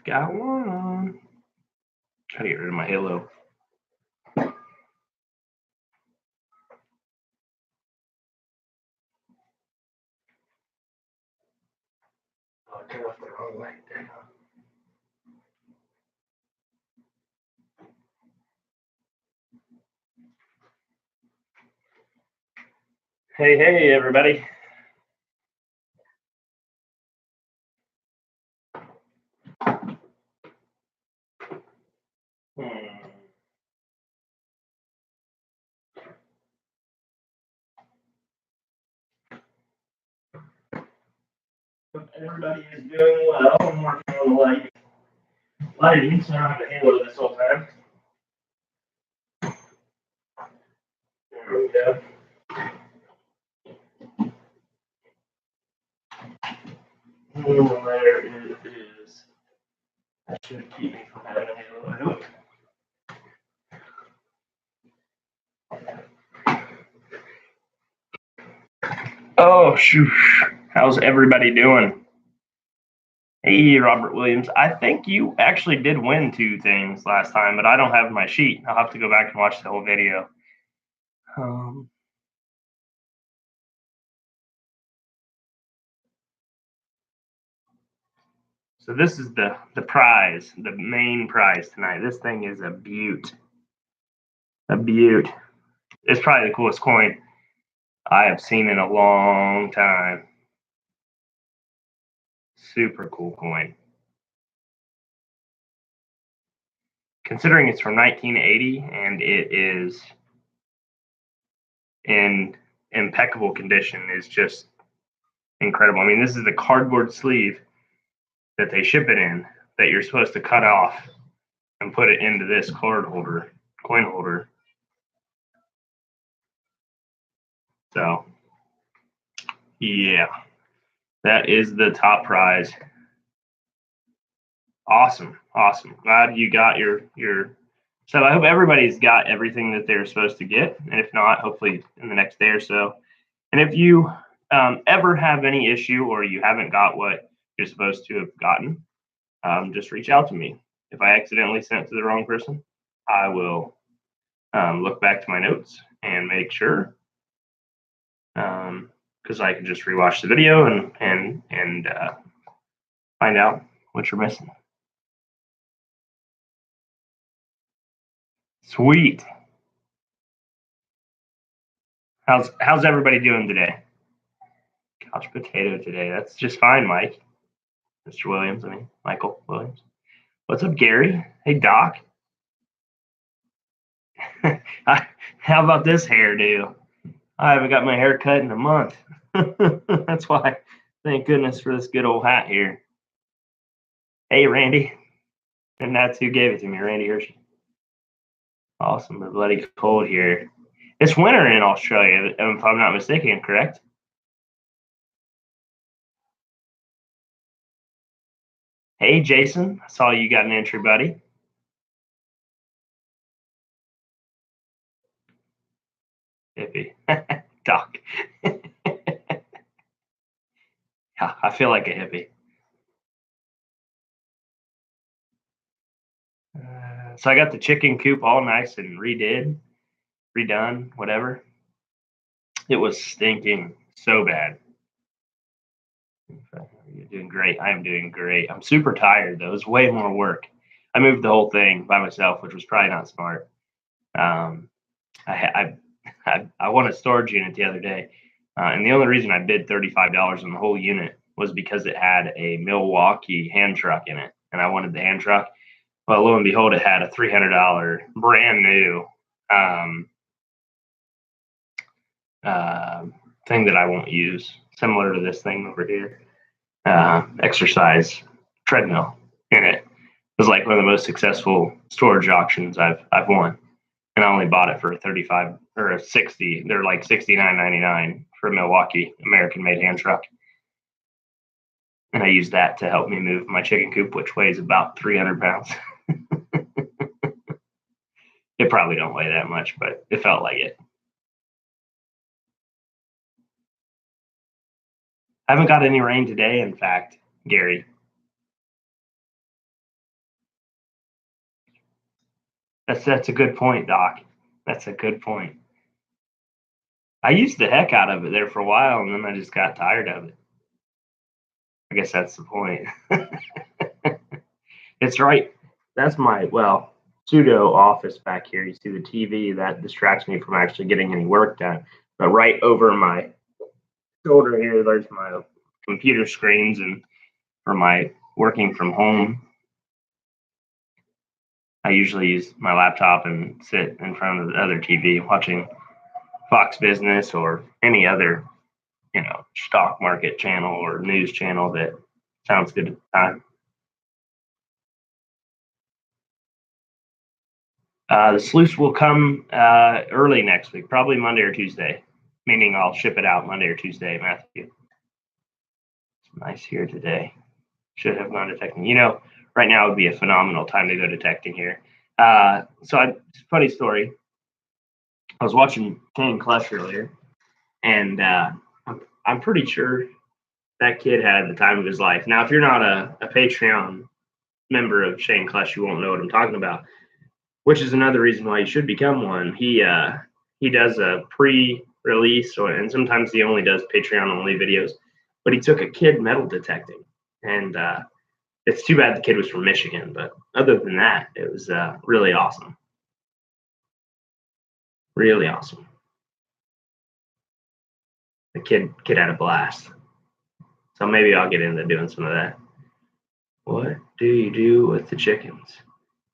We've got one. Try to get rid of my halo. Oh, I turned off the wrong light. Hey, everybody. Hope everybody is doing well. I'm working on the lighting, so I don't have a halo this whole time. There we go. There it is. That should keep me from having a halo, I hope. Oh, shoosh. How's everybody doing? Hey, Robert Williams. I think you actually did win 2 things last time, but I don't have my sheet. I'll have to go back and watch the whole video. So this is the prize, the main prize tonight. This thing is a beaut. A beaut. It's probably the coolest coin I have seen in a long time. Super cool coin. Considering it's from 1980 and it is in impeccable condition is just incredible. I mean, this is the cardboard sleeve that they ship it in that you're supposed to cut off and put it into this coin holder. So, yeah, that is the top prize. Awesome. Glad you got your. So I hope everybody's got everything that they're supposed to get, and if not, hopefully in the next day or so. And if you ever have any issue or you haven't got what you're supposed to have gotten, just reach out to me. If I accidentally sent it to the wrong person, I will look back to my notes and make sure, because I can just rewatch the video and find out what you're missing. Sweet. How's everybody doing today? Couch potato today. That's just fine, Mike. Mr. Williams, Michael Williams. What's up, Gary? Hey, Doc. How about this hairdo? I haven't got my hair cut in a month. That's why. Thank goodness for this good old hat here. Hey, Randy. And that's who gave it to me, Randy Hershey. Awesome, but bloody cold here. It's winter in Australia, if I'm not mistaken, correct? Hey, Jason. I saw you got an entry, buddy. Hippie. Doc. Yeah, I feel like a hippie. So I got the chicken coop all nice and redone, whatever. It was stinking so bad. You're doing great. I am doing great. I'm super tired though. It was way more work. I moved the whole thing by myself, which was probably not smart. I won a storage unit the other day, and the only reason I bid $35 on the whole unit was because it had a Milwaukee hand truck in it, and I wanted the hand truck. Well, lo and behold, it had a $300 brand new thing that I won't use, similar to this thing over here, exercise treadmill in it. It was like one of the most successful storage auctions I've won, and I only bought it for 35 or 60. They're like $69.99 for a Milwaukee American-made hand truck, and I used that to help me move my chicken coop, which weighs about 300 pounds. It probably don't weigh that much, but it felt like it. I haven't got any rain today, in fact, Gary. That's a good point, Doc. That's a good point. I used the heck out of it there for a while, and then I just got tired of it. I guess that's the point. It's right. That's my pseudo office back here. You see the TV that distracts me from actually getting any work done. But right over my shoulder here, there's my computer screens and for my working from home. I usually use my laptop and sit in front of the other TV watching Fox Business or any other, stock market channel or news channel that sounds good at the time. The sluice will come early next week, probably Monday or Tuesday, meaning I'll ship it out Monday or Tuesday, Matthew. It's nice here today. Should have gone detecting. Right now would be a phenomenal time to go detecting here. Funny story. I was watching Shane Clush earlier, and I'm pretty sure that kid had the time of his life. Now, if you're not a Patreon member of Shane Clush, you won't know what I'm talking about, which is another reason why you should become one. He does a pre-release, and sometimes he only does Patreon-only videos, but he took a kid metal detecting, and it's too bad the kid was from Michigan, but other than that, it was really awesome. Really awesome. The kid had a blast. So maybe I'll get into doing some of that. What do you do with the chickens?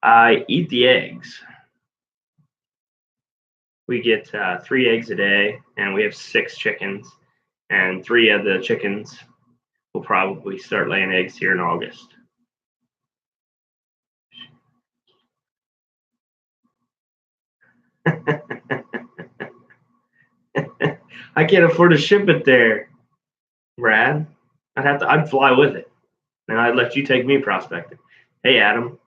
I eat the eggs. We get 3 eggs a day, and we have 6 chickens, and 3 of the chickens will probably start laying eggs here in August. I can't afford to ship it there, Brad. I'd fly with it, and I'd let you take me prospecting. Hey, Adam.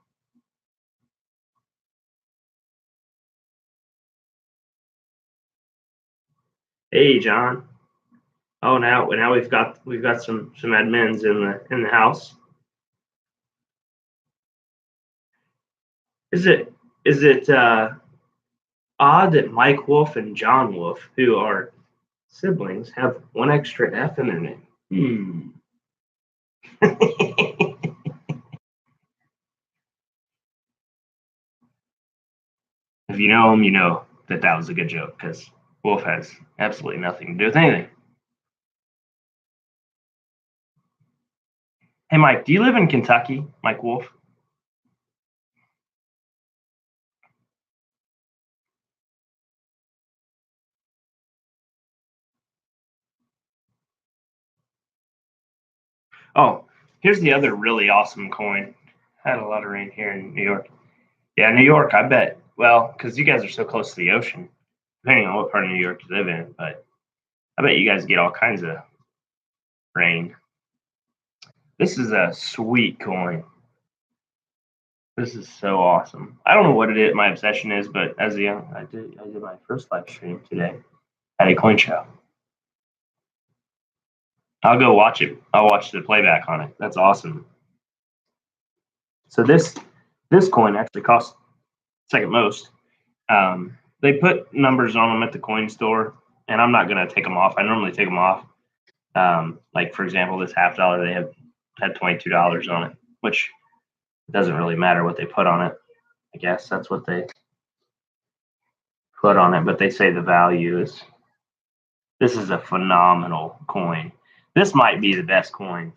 Hey, John. Oh, now we've got some admins in the house. Is it odd that Mike Wolf and John Wolf, who are siblings, have one extra F in their name? If you know him, you know that was a good joke because Wolf has absolutely nothing to do with anything. Hey, Mike, do you live in Kentucky, Mike Wolf? Oh, here's the other really awesome coin. Had a lot of rain here in New York. Yeah, New York, I bet. Well, because you guys are so close to the ocean, depending on what part of New York you live in, but I bet you guys get all kinds of rain. This is a sweet coin. This is so awesome. I don't know what it is, my obsession is, but as a young, I did my first live stream today at a coin show. I'll go watch it. I'll watch the playback on it. That's awesome. So this coin actually costs second most. They put numbers on them at the coin store, and I'm not going to take them off. I normally take them off. Like for example, this $50 they had $22 on it, which doesn't really matter what they put on it. I guess that's what they put on it, but they say the value is. This is a phenomenal coin. This might be the best coin.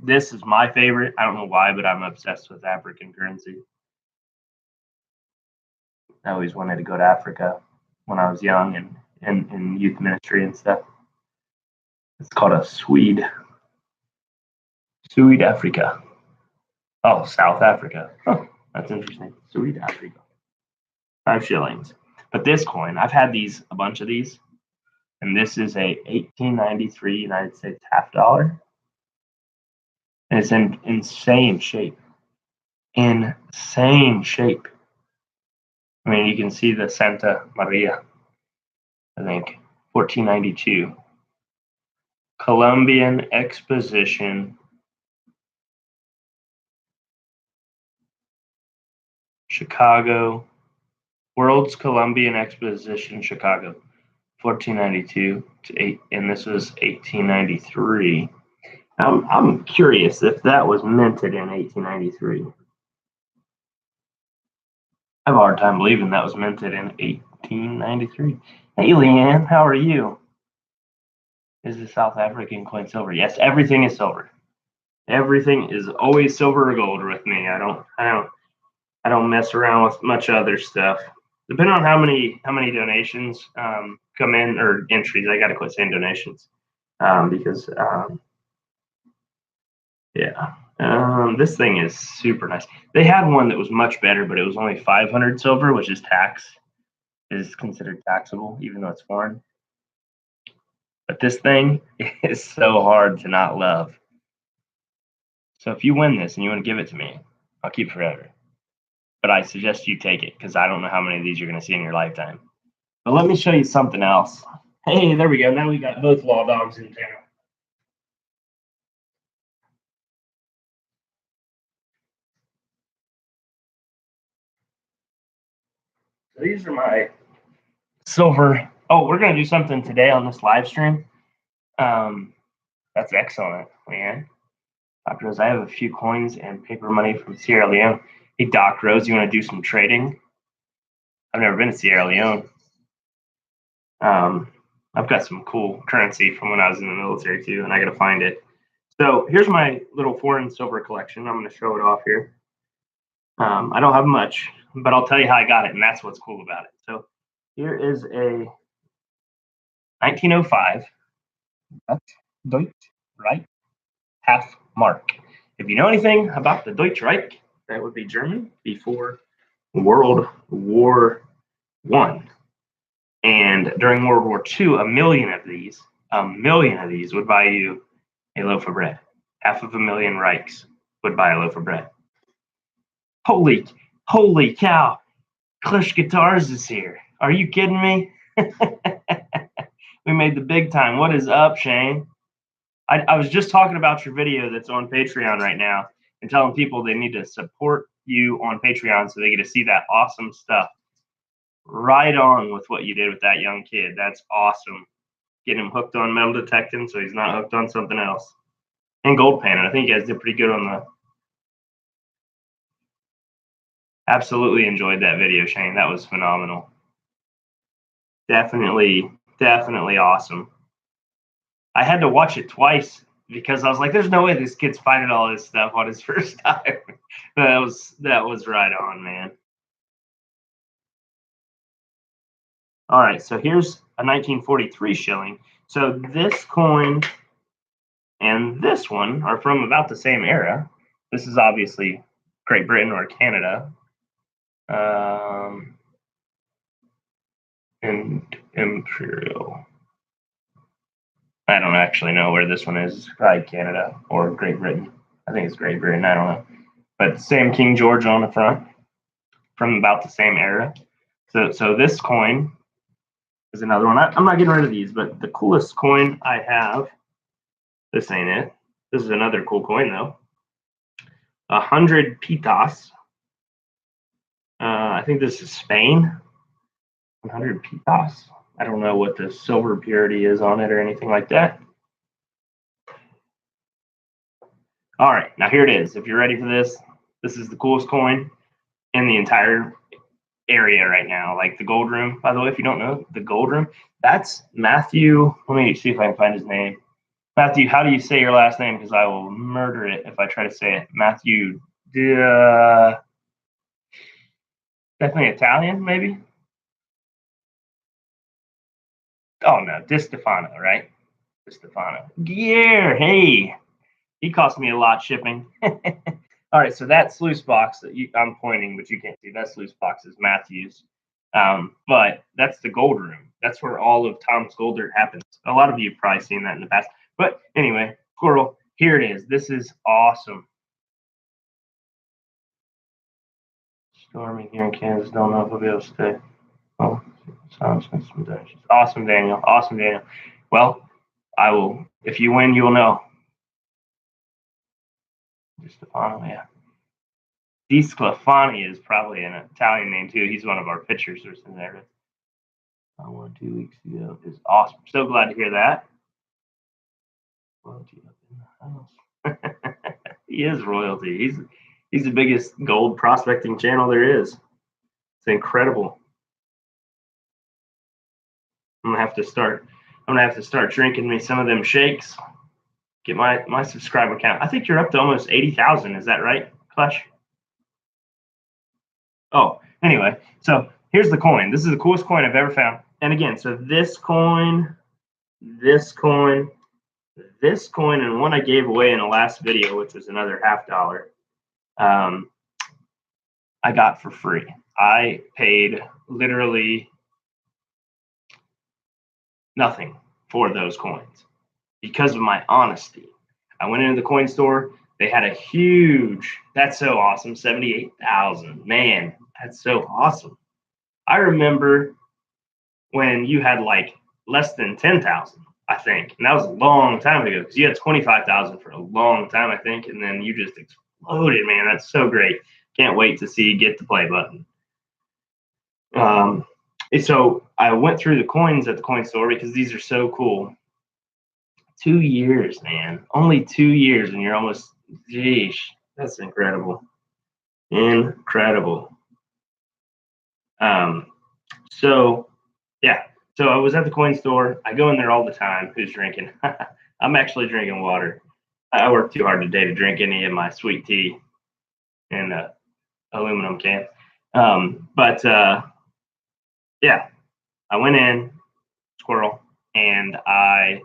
This is my favorite. I don't know why, but I'm obsessed with African currency. I always wanted to go to Africa when I was young and in youth ministry and stuff. It's called a Swede Africa. Oh, South Africa. Oh, that's interesting. Swede Africa. 5 shillings. But this coin, I've had a bunch of these, and this is a 1893 United States $50. And it's in insane shape. Insane shape. I mean, you can see the Santa Maria, I think, 1492. Columbian Exposition, Chicago, World's Columbian Exposition, Chicago, 1492 to 8, and this was 1893. I'm curious if that was minted in 1893. I have a hard time believing that was minted in 1893. Hey, Leanne, how are you? Is the South African coin silver? Yes, everything is silver. Everything is always silver or gold with me. I don't mess around with much other stuff. Depending on how many donations come in or entries, I got to quit saying donations because yeah, this thing is super nice. They had one that was much better, but it was only 500 silver, which is considered taxable, even though it's foreign. But this thing is so hard to not love. So if you win this and you want to give it to me, I'll keep it forever. But I suggest you take it because I don't know how many of these you're going to see in your lifetime. But let me show you something else. Hey, there we go. Now we got both law dogs in town. So these are my silver. Oh, we're going to do something today on this live stream. That's excellent, man. Dr. Rose, I have a few coins and paper money from Sierra Leone. Hey, Doc Rose, you want to do some trading? I've never been to Sierra Leone. I've got some cool currency from when I was in the military too, and I got to find it. So here's my little foreign silver collection. I'm going to show it off here. I don't have much, but I'll tell you how I got it, and that's what's cool about it. So here is a 1905 Deutsche Reich half mark. If you know anything about the Deutsche Reich, that would be Germany before World War One. And during World War II, a million of these would buy you a loaf of bread. 500,000 Reichs would buy a loaf of bread. Holy cow! Clutch Guitars is here. Are you kidding me? We made the big time. What is up, Shane? I was just talking about your video that's on Patreon right now and telling people they need to support you on Patreon so they get to see that awesome stuff. Right on with what you did with that young kid. That's awesome. Getting him hooked on metal detecting so he's not hooked on something else. And gold panning. I think you guys did pretty good on the. Absolutely enjoyed that video, Shane. That was phenomenal. Definitely awesome. I had to watch it twice because I was like, there's no way this kid's finding all this stuff on his first time. that was right on, man. All right, so here's a 1943 shilling. So this coin and this one are from about the same era. This is obviously Great Britain or Canada. And Imperial. I don't actually know where this one is. It's probably Canada or Great Britain. I think it's Great Britain. I don't know. But same King George on the front from about the same era. So this coin is another one. I'm not getting rid of these, but the coolest coin I have, this ain't it. This is another cool coin though. 100 pitas. I think this is Spain. 100 pitas. I don't know what the silver purity is on it or anything like that. All right, now here it is. If you're ready for this, this is the coolest coin in the entire area right now. Like the gold room, by the way, if you don't know, the gold room, that's Matthew. Let me see if I can find his name. Matthew, how do you say your last name? Because I will murder it if I try to say it. Matthew, definitely Italian, maybe? Oh, no, Di Stefano, right? Di Stefano. Yeah, hey. He cost me a lot shipping. All right, so that sluice box that I'm pointing, but you can't see, that sluice box is Matthew's. But that's the gold room. That's where all of Tom's Gold Dirt happens. A lot of you have probably seen that in the past. But anyway, Squirrel, here it is. This is awesome. Storming here in Kansas. Don't know if I'll be able to stay. Oh, awesome, Daniel. Awesome, Daniel. Well, I will. If you win, you will know. Stefano, yeah. Di Sclafani is probably an Italian name too. He's one of our pitchers or something there. 2 weeks ago is awesome. So glad to hear that. Royalty up in the house. He is royalty. He's the biggest gold prospecting channel there is. It's incredible. I'm gonna have to start drinking me some of them shakes. Get my subscriber count. I think you're up to almost 80,000. Is that right, Clutch? Oh, anyway, so here's the coin. This is the coolest coin I've ever found. And again, so this coin, and one I gave away in the last video, which was another $50, I got for free. I paid literally nothing for those coins because of my honesty. I went into the coin store. They had a huge, that's so awesome, 78,000. Man, that's so awesome. I remember when you had like less than 10,000, I think. And that was a long time ago because you had 25,000 for a long time, I think. And then you just exploded, man. That's so great. Can't wait to see you get the play button. So I went through the coins at the coin store because these are so cool. 2 years, man. Only 2 years, and you're almost, geesh, that's incredible. Incredible. So I was at the coin store. I go in there all the time. Who's drinking? I'm actually drinking water. I work too hard today to drink any of my sweet tea in an aluminum can. I went in, squirrel, and I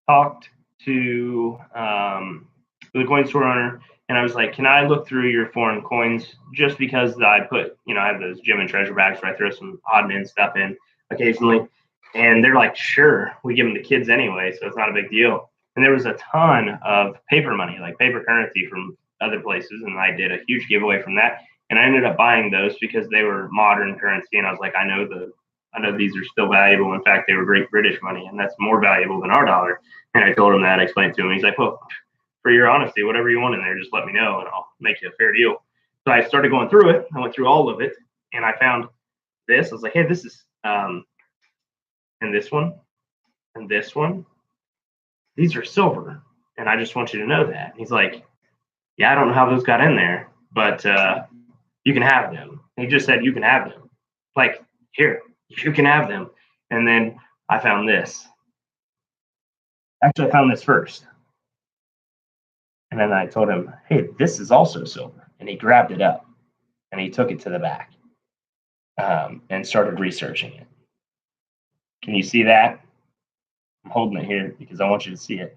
talked to the coin store owner, and I was like, can I look through your foreign coins? Just because I put, I have those gem and treasure bags where I throw some odd and end stuff in occasionally. And they're like, sure, we give them to kids anyway, so it's not a big deal. And there was a ton of paper money, like paper currency from other places, and I did a huge giveaway from that. And I ended up buying those because they were modern currency, and I was like, I know these are still valuable. In fact, they were Great British money, and that's more valuable than our dollar. And I told him that. I explained to him. He's like, well, for your honesty, whatever you want in there, just let me know, and I'll make you a fair deal. So I started going through it. I went through all of it, and I found this. I was like, hey, this is, and this one, and this one. These are silver, and I just want you to know that. He's like, yeah, I don't know how those got in there, but you can have them. He just said, you can have them. Like, here, you can have them. And then I found this. Actually, I found this first. And then I told him, hey, this is also silver. And he grabbed it up and he took it to the back and started researching it. Can you see that? I'm holding it here because I want you to see it.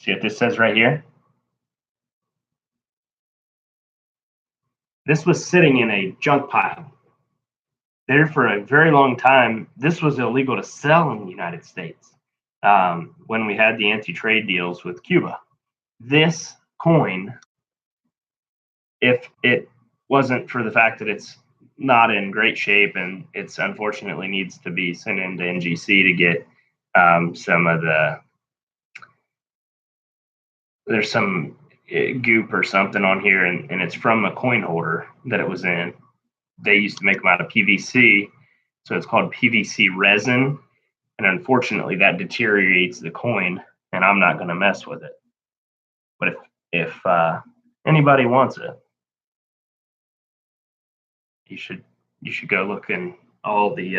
See what this says right here? This was sitting in a junk pile. There for a very long time. This was illegal to sell in the United States when we had the anti-trade deals with Cuba. This coin, if it wasn't for the fact that it's not in great shape and it's unfortunately needs to be sent into NGC to get some of there's some goop or something on here, and it's from a coin holder that it was in. They used to make them out of PVC, so it's called PVC resin, and unfortunately that deteriorates the coin, and I'm not going to mess with it. But if anybody wants it, you should go look in all the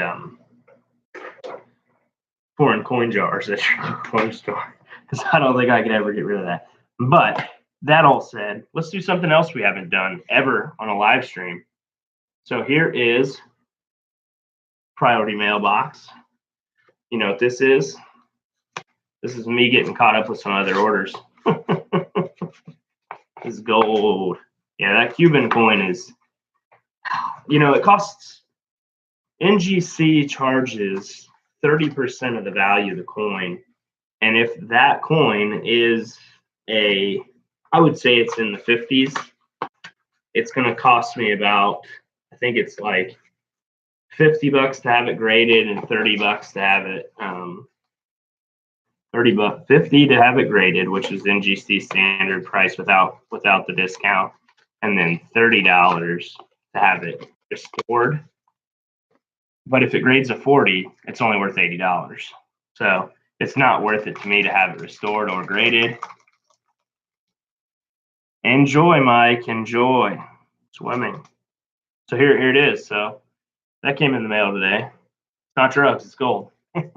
foreign coin jars at your coin store, because I don't think I could ever get rid of that. But that all said, let's do something else we haven't done ever on a live stream. So here is priority mailbox. You know what this is? This is me getting caught up with some other orders. This is gold. Yeah, that Cuban coin is, it costs, NGC charges 30% of the value of the coin. And if that coin is I would say it's in the 50s, it's going to cost me about, I think it's like $50 to have it graded and $30 to have it 50 to have it graded, which is NGC standard price without the discount, and then $30 to have it restored. But if it grades a 40, it's only worth $80. So it's not worth it to me to have it restored or graded. Enjoy, Mike. Enjoy swimming. So here it is. So that came in the mail today. It's not drugs. It's gold. I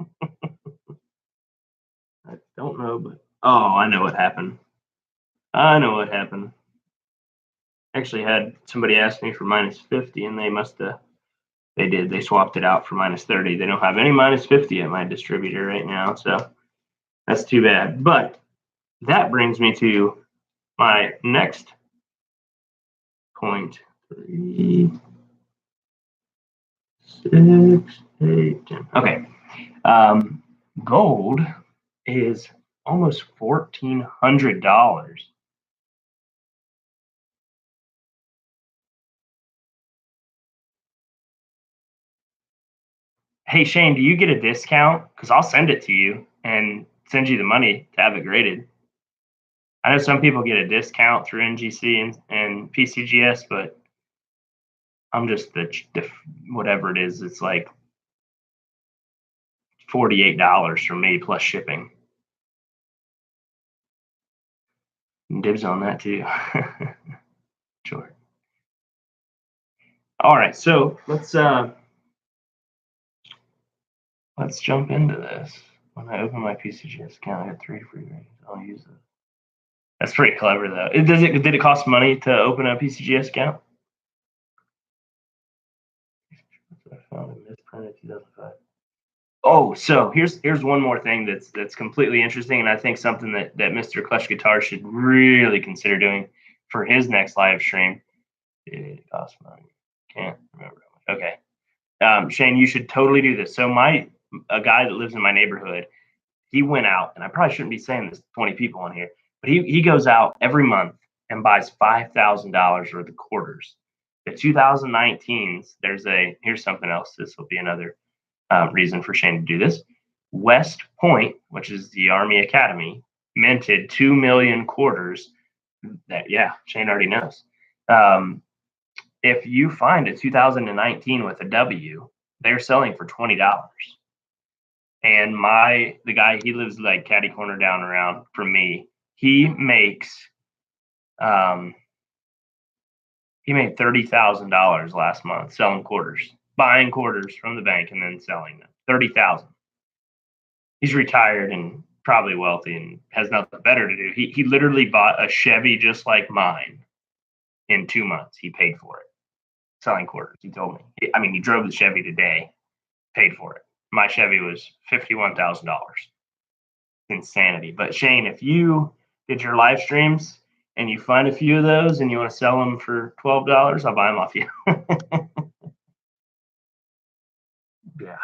don't know, but I know what happened. Actually had somebody ask me for -50, and they swapped it out for -30. They don't have any -50 at my distributor right now, so that's too bad. But that brings me to my next point. 3, 6, 8, 10. Okay. Gold is almost $1,400. Hey, Shane, do you get a discount? Because I'll send it to you and send you the money to have it graded. I know some people get a discount through NGC and PCGS, but I'm just the whatever it is. It's like $48 for me plus shipping. Dibs on that too. Sure. All right, so let's jump into this. When I open my PCGS account, I got 3 free ratings. I'll use it. That's pretty clever, though. Did it cost money to open a PCGS account? I found it misprinted 2005. Oh, so here's one more thing that's completely interesting, and I think something that Mr. Clutch Guitar should really consider doing for his next live stream. It costs money. Can't remember. Okay. Shane, you should totally do this. So a guy that lives in my neighborhood, he went out, and I probably shouldn't be saying this to 20 people on here, but he goes out every month and buys $5,000 worth of quarters. The 2019s, here's something else. This will be another reason for Shane to do this. West Point, which is the Army Academy, minted 2 million quarters. Shane already knows. If you find a 2019 with a W, they're selling for $20. And the guy, he lives like catty corner down around from me. He made $30,000 last month selling quarters, buying quarters from the bank and then selling them. $30,000. He's retired and probably wealthy and has nothing better to do. He literally bought a Chevy just like mine in 2 months. He paid for it, selling quarters. He told me. He drove the Chevy today, paid for it. My Chevy was $51,000. Insanity. But Shane, if you did your live streams and you find a few of those and you want to sell them for $12, I'll buy them off you. Yeah.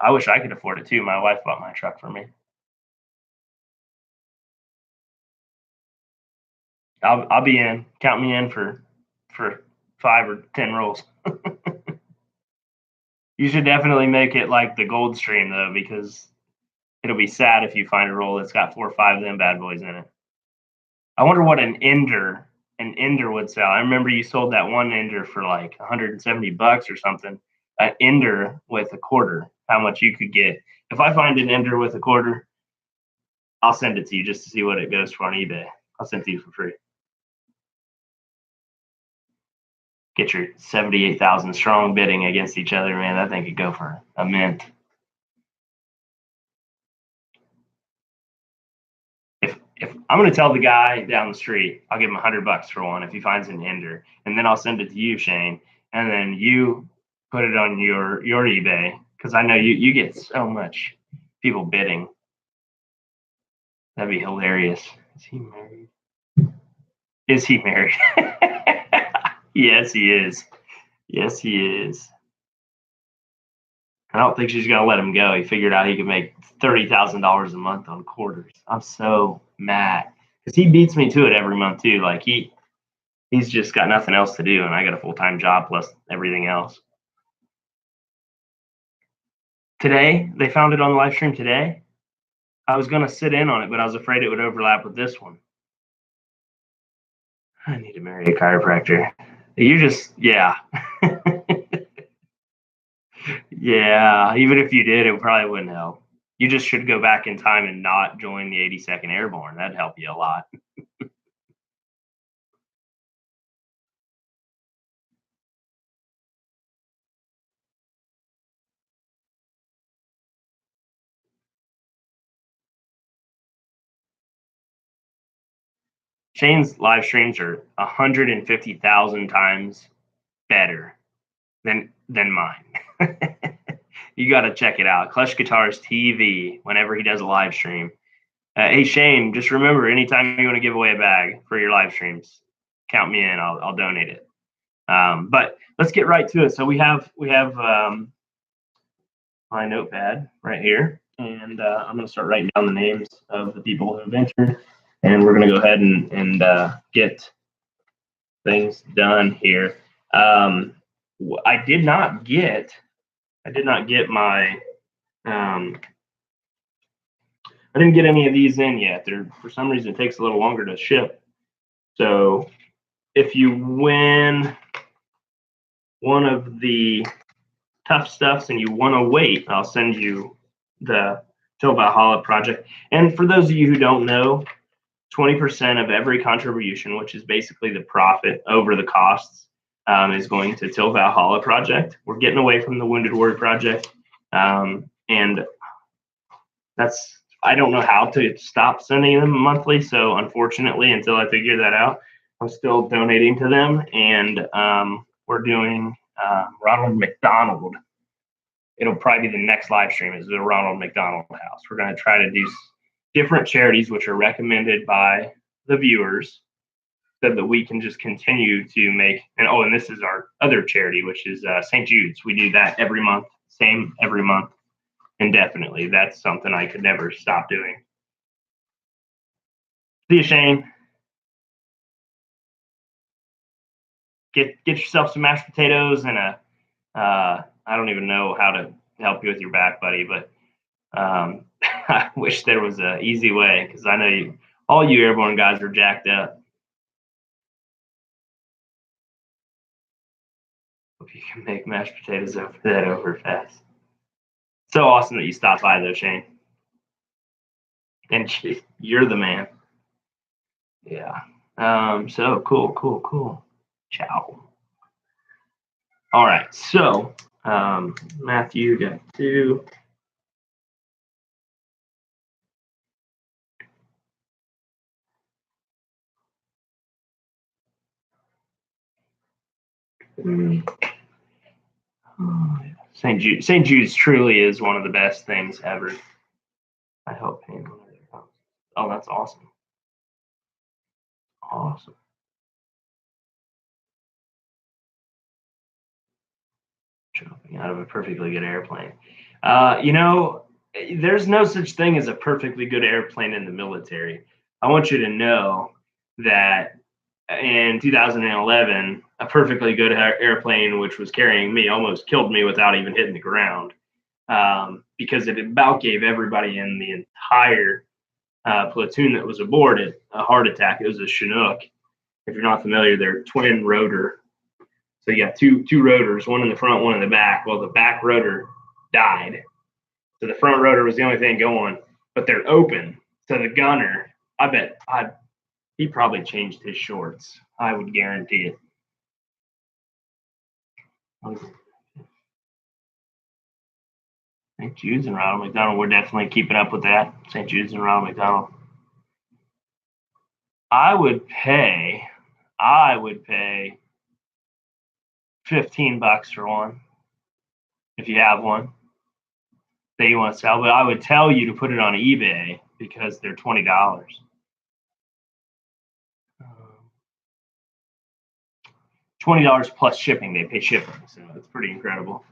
I wish I could afford it too. My wife bought my truck for me. I'll be in. Count me in for 5 or 10 rolls. You should definitely make it like the gold stream though, because it'll be sad if you find a roll that's got 4 or 5 of them bad boys in it. I wonder what an ender would sell. I remember you sold that one ender for like $170 or something. An ender with a quarter, how much you could get. If I find an ender with a quarter, I'll send it to you just to see what it goes for on eBay. I'll send it to you for free. Get your 78,000 strong bidding against each other, man. That thing could go for a mint. If I'm going to tell the guy down the street, I'll give him $100 for one if he finds an ender, and then I'll send it to you, Shane, and then you put it on your eBay, because I know you get so much people bidding. That'd be hilarious. Is he married? Is he married? Yes, he is. Yes, he is. I don't think she's going to let him go. He figured out he could make $30,000 a month on quarters. I'm so mad because he beats me to it every month too. Like he's just got nothing else to do, and I got a full-time job plus everything else. Today, they found it on the live stream today. I was going to sit in on it, but I was afraid it would overlap with this one. I need to marry a chiropractor. You just, yeah. Yeah, even if you did, it probably wouldn't help. You just should go back in time and not join the 82nd Airborne. That'd help you a lot. Shane's live streams are 150,000 times better than mine. You got to check it out. Clutch Guitars TV. Whenever he does a live stream. Hey Shane, just remember, anytime you want to give away a bag for your live streams, count me in. I'll donate it. But let's get right to it. So we have my notepad right here, and I'm going to start writing down the names of the people who have entered, and we're going to go ahead and get things done here. I did not get my I didn't get any of these in yet. For some reason, it takes a little longer to ship. So if you win one of the tough stuffs and you want to wait, I'll send you the Till Valhalla project. And for those of you who don't know, 20% of every contribution, which is basically the profit over the costs, is going to Till Valhalla project. We're getting away from the Wounded Warrior project. And I don't know how to stop sending them monthly. So unfortunately, until I figure that out, I'm still donating to them. And we're doing Ronald McDonald. It'll probably be the next live stream is the Ronald McDonald House. We're going to try to do different charities, which are recommended by the viewers, so that we can just continue to make, and this is our other charity, which is St. Jude's. We do that every month, same every month, indefinitely. That's something I could never stop doing. See you, Shane. Get yourself some mashed potatoes and I don't even know how to help you with your back, buddy, but I wish there was an easy way, because I know all you airborne guys are jacked up. Hope you can make mashed potatoes over fast. So awesome that you stopped by, though, Shane. And you're the man. Yeah. So cool. Ciao. All right. So Matthew got 2. St. Jude's truly is one of the best things ever. I hope him. Oh, that's awesome. Awesome. Jumping out of a perfectly good airplane. There's no such thing as a perfectly good airplane in the military. I want you to know that in 2011, a perfectly good airplane, which was carrying me, almost killed me without even hitting the ground, because it about gave everybody in the entire platoon that was aboard it a heart attack. It was a Chinook. If you're not familiar, they're twin rotor. So you got two rotors, one in the front, one in the back. Well, the back rotor died. So the front rotor was the only thing going, but they're open. So the gunner, I bet he probably changed his shorts. I would guarantee it. St. Jude's and Ronald McDonald, we're definitely keeping up with that. St. Jude's and Ronald McDonald. I would pay $15 for one if you have one that you want to sell. But I would tell you to put it on eBay because they're $20. $20 plus shipping. They pay shipping, so it's pretty incredible.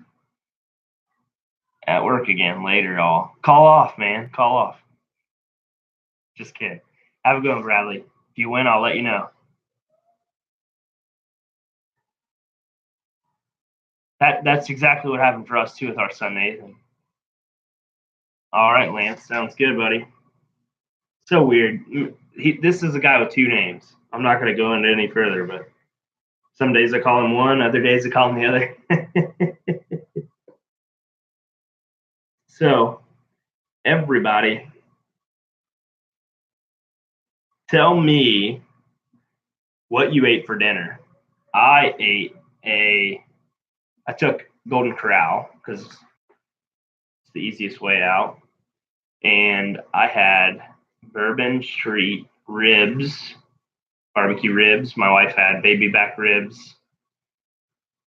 At work again later. All call off, man. Call off. Just kidding. Have a good one, Bradley. If you win, I'll let you know. That's exactly what happened for us too with our son Nathan. All right, Lance. Sounds good, buddy. So weird. This is a guy with two names. I'm not going to go into any further, but some days I call him one, other days I call him the other. So, everybody, tell me what you ate for dinner. I ate I took Golden Corral because it's the easiest way out. And I had Bourbon Street ribs, barbecue ribs. My wife had baby back ribs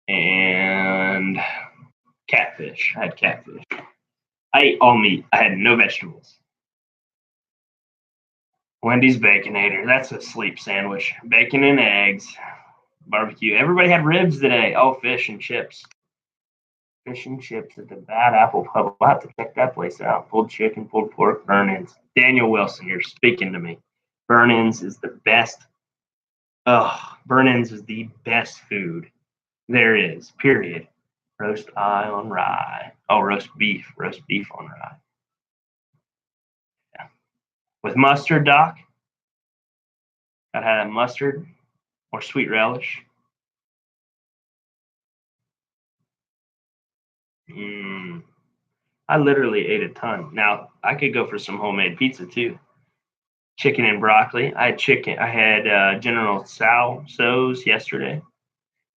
and catfish. I had catfish. I ate all meat. I had no vegetables. Wendy's Baconator. That's a sleep sandwich. Bacon and eggs, barbecue. Everybody had ribs today. Oh, fish and chips. Fish and chips at the Bad Apple Pub. I'll have to check that place out. Pulled chicken, pulled pork, burn-ins. Daniel Wilson, you're speaking to me. Burn-ins is the best. Burn-ins is the best food there is, period. Roast eye on rye. Oh, roast beef on rye. Yeah. With mustard, Doc. I'd have mustard or sweet relish. I literally ate a ton. Now I could go for some homemade pizza too. Chicken and broccoli. I had chicken. I had General So's yesterday.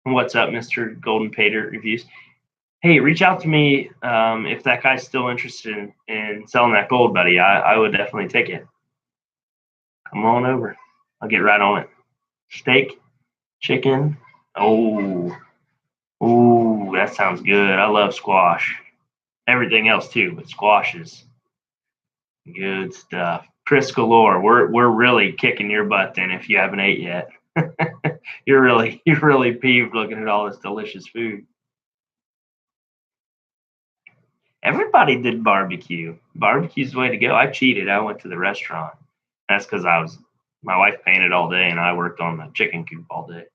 What's up, Mr. Golden Pater Reviews? Hey, reach out to me if that guy's still interested in selling that gold, buddy. I would definitely take it. Come on over. I'll get right on it. Steak, chicken. Oh, that sounds good. I love squash. Everything else too, but squash is good stuff. Chris Galore, we're really kicking your butt then if you haven't ate yet. you're really peeved looking at all this delicious food. Everybody did barbecue. Barbecue's the way to go. I cheated. I went to the restaurant. That's because my wife painted all day and I worked on the chicken coop all day.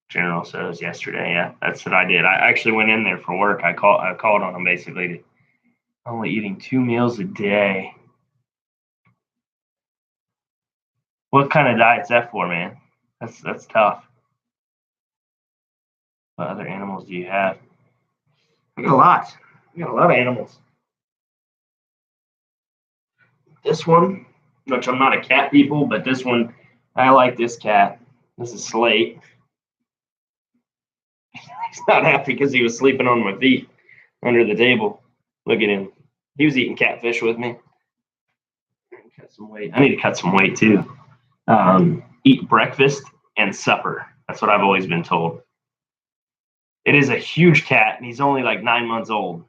General So's yesterday. Yeah, that's what I did. I actually went in there for work. I called on them basically to only eating 2 meals a day. What kind of diet's that for, man? That's tough. What other animals do you have? We got a lot. We got a lot of animals. This one, which I'm not a cat people, but this one, I like this cat. This is Slate. He's not happy because he was sleeping on my feet under the table. Look at him. He was eating catfish with me. Cut some weight. I need to cut some weight too. Eat breakfast and supper. That's what I've always been told. It is a huge cat, and he's only like 9 months old.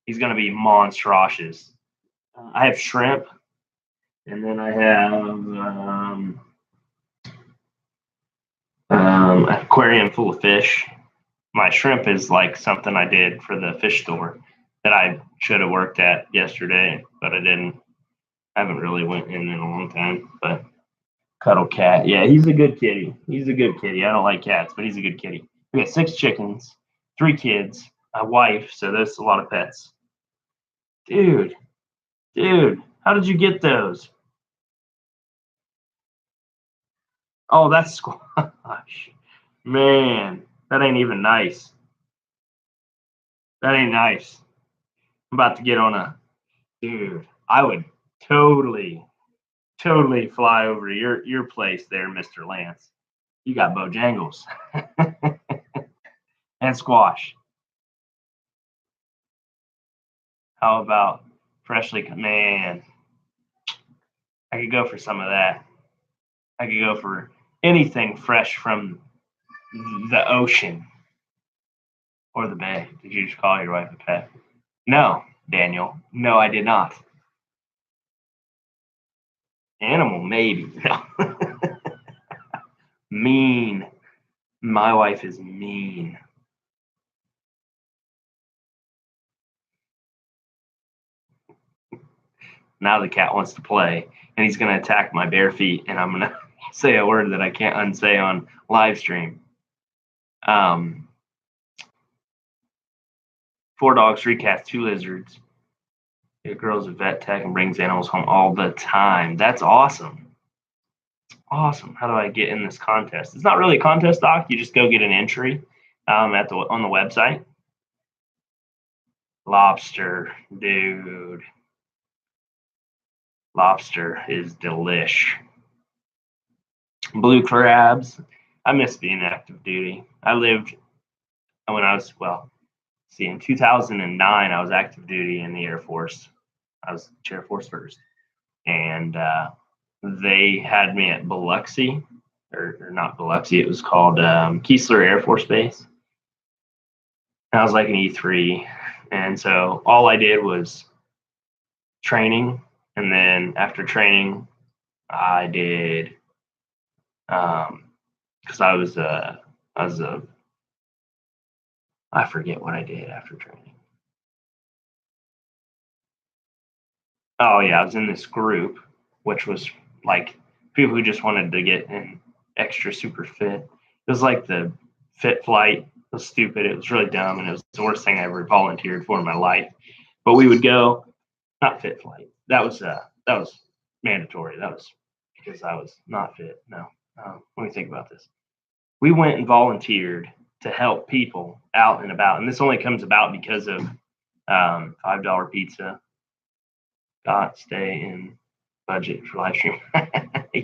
He's going to be monstrous. I have shrimp, and then I have an aquarium full of fish. My shrimp is like something I did for the fish store that I should have worked at yesterday, but I didn't. I haven't really went in a long time, but Cuddle Cat. Yeah, he's a good kitty. He's a good kitty. I don't like cats, but he's a good kitty. We got 6 chickens, 3 kids, a wife, so there's a lot of pets. Dude, how did you get those? Oh, that's squash. Man, that ain't even nice. That ain't nice. I'm about to get on a dude. I would totally fly over to your place there, Mr. Lance. You got Bojangles and squash. How about freshly man? I could go for some of that. I could go for anything fresh from the ocean or the bay. Did you just call your wife a pet? No, Daniel. No, I did not. Animal, maybe. No. Mean. My wife is mean. Now the cat wants to play, and he's going to attack my bare feet, and I'm going to say a word that I can't unsay on live stream. Um, 4 dogs, 3 cats, 2 lizards. Your girl's a vet tech and brings animals home all the time. That's awesome. Awesome. How do I get in this contest? It's not really a contest, Doc. You just go get an entry on the website. Lobster, dude. Lobster is delish. Blue crabs. I miss being active duty. I lived when I was in 2009 I was active duty in the Air Force. I was Air Force first, and they had me at Biloxi, or not Biloxi. It was called Keesler Air Force Base. And I was like an E3, and so all I did was training, and then after training, I did because I forget what I did after training. Oh yeah, I was in this group, which was like people who just wanted to get in extra super fit. It was like the fit flight. It was stupid. It was really dumb, and it was the worst thing I ever volunteered for in my life. But we would go, not fit flight. That was mandatory. That was because I was not fit. No, let me think about this. We went and volunteered to help people out and about, and this only comes about because of $5 pizza. Got stay in budget for live stream.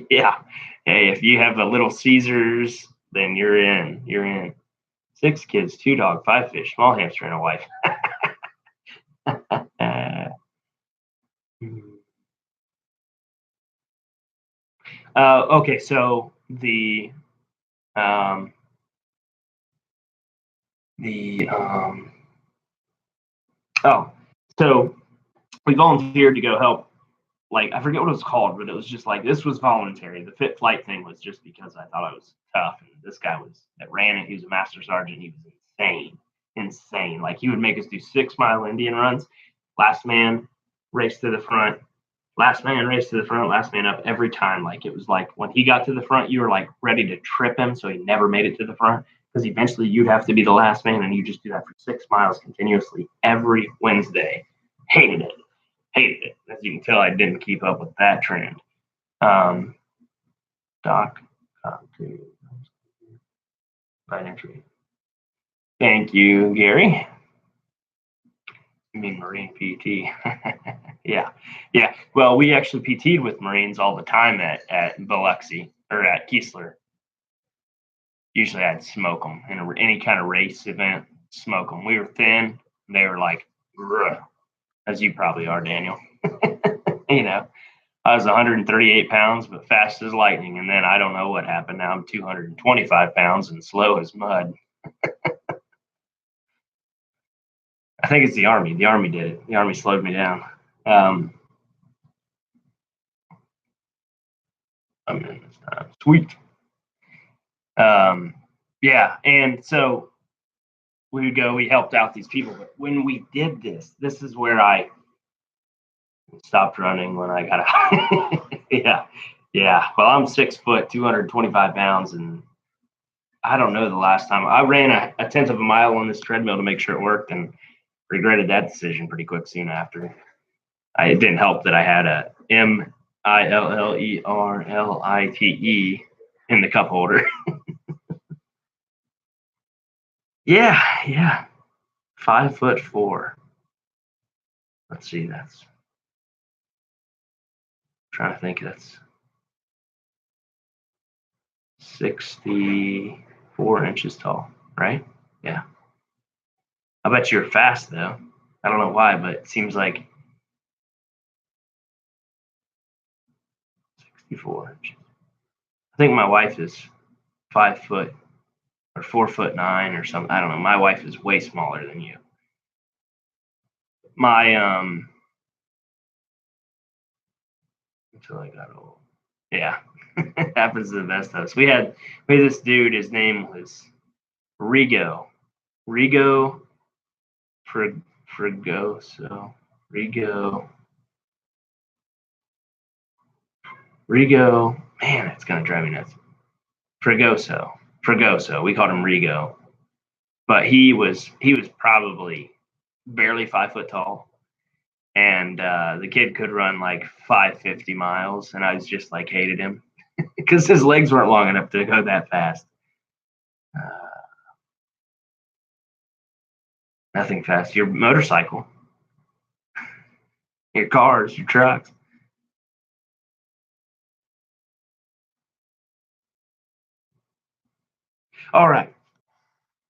Yeah. Hey, if you have a Little Caesars, then you're in. You're in. 6 kids, 2 dogs, 5 fish, small hamster, and a wife. Okay, so so we volunteered to go help. Like, I forget what it was called, but it was just like this was voluntary. The fit flight thing was just because I thought I was tough, and this guy that ran it. He was a master sergeant. He was insane. Like, he would make us do 6-mile Indian runs. Last man race to the front. Last man race to the front. Last man up every time. Like, it was like when he got to the front, you were like ready to trip him, so he never made it to the front because eventually you'd have to be the last man, and you just do that for 6 miles continuously every Wednesday. Hated it. As you can tell, I didn't keep up with that trend. Doc, right entry. Thank you, Gary. You mean Marine PT? Yeah. Well, we actually PT'd with Marines all the time at Biloxi or at Keesler. Usually, I'd smoke them in any kind of race event. Smoke them. We were thin. They were like, as you probably are, Daniel. I was 138 pounds, but fast as lightning. And then I don't know what happened. Now I'm 225 pounds and slow as mud. I think it's the Army. The Army did it. The Army slowed me down. I'm in this time. Sweet. Yeah. And so we helped out these people. But when we did this is where I stopped running when I got out. Yeah. Well, I'm 6 foot, 225 pounds, and I don't know the last time I ran a 1/10 of a mile on this treadmill to make sure it worked, and regretted that decision pretty quick soon after. It didn't help that I had a MILLERLITE in the cup holder. Yeah. 5'4". Let's see, that's trying to think. That's 64 inches tall, right? Yeah. I bet you're fast though. I don't know why, but it seems like 64 inches. I think my wife is 5 foot or 4'9" or something. I don't know. My wife is way smaller than you. My until I got old. Yeah. Happens to the best of us. We had this dude, his name was Rigo. Fregoso. Rigo. Man, it's gonna drive me nuts. Fregoso. We called him Rigo. but he was probably barely 5 foot tall, and the kid could run like 550 miles, and I was just like hated him because his legs weren't long enough to go that fast. Nothing fast. Your motorcycle, your cars, your trucks. All right.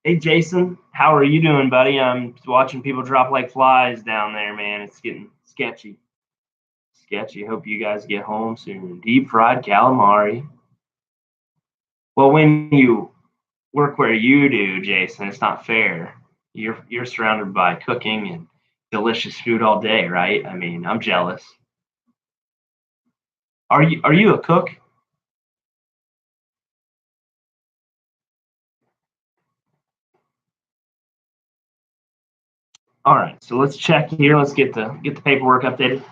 Hey, Jason, how are you doing, buddy? I'm watching people drop like flies down there, man. It's getting sketchy. Sketchy. Hope you guys get home soon. Deep fried calamari. Well, when you work where you do, Jason, it's not fair. You're surrounded by cooking and delicious food all day, right? I mean, I'm jealous. Are you a cook? All right, so let's check here. Let's get the paperwork updated.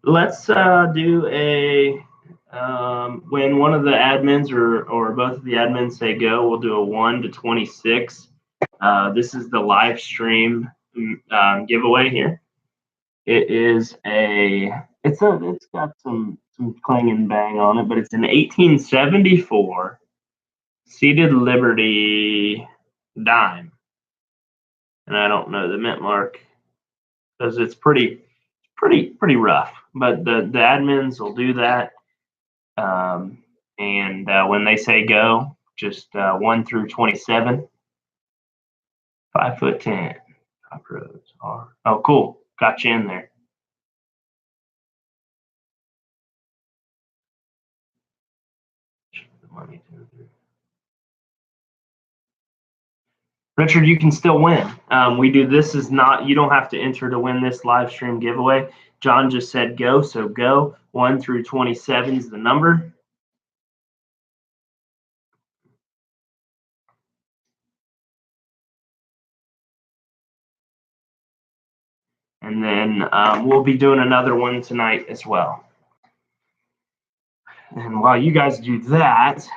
Let's do a when one of the admins or both of the admins say go, we'll do a 1 to 26. This is the live stream giveaway here. It is it's got some clang and bang on it, but it's an 1874 seated Liberty dime, and I don't know the mint mark because it's pretty rough. But the admins will do that, and when they say go, just 1 through 27, 5'10". Top roads are oh cool, got you in there. The money to Richard, you can still win. We do this is not you don't have to enter to win this live stream giveaway. John just said go, so go. 1 through 27 is the number. And then we'll be doing another one tonight as well. And while you guys do that,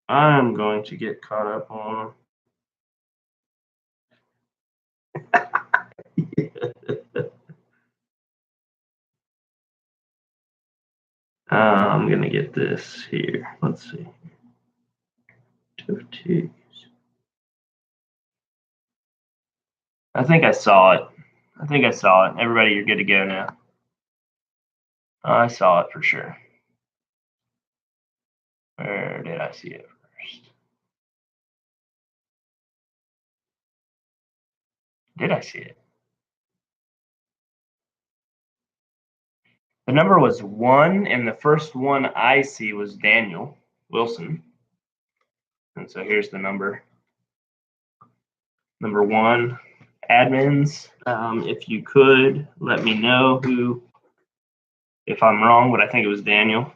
I'm going to get caught up on. I'm going to get this here. Let's see. 2 I think I saw it. Everybody, you're good to go now. I saw it for sure. Where did I see it first? Did I see it? The number was 1, and the first one I see was Daniel Wilson. And so here's the number. Number 1, admins, if you could let me know who, if I'm wrong, but I think it was Daniel.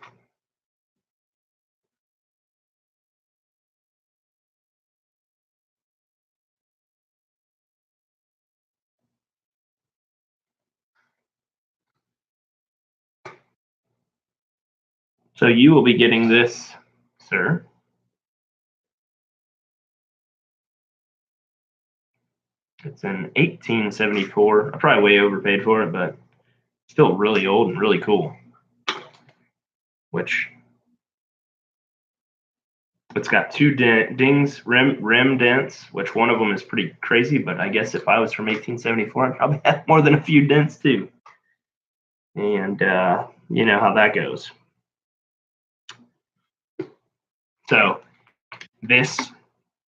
So you will be getting this, sir. It's an 1874. I probably way overpaid for it, but still really old and really cool. Which it's got 2 dings, rim dents, which one of them is pretty crazy. But I guess if I was from 1874, I'd probably have more than a few dents too. And you know how that goes. So this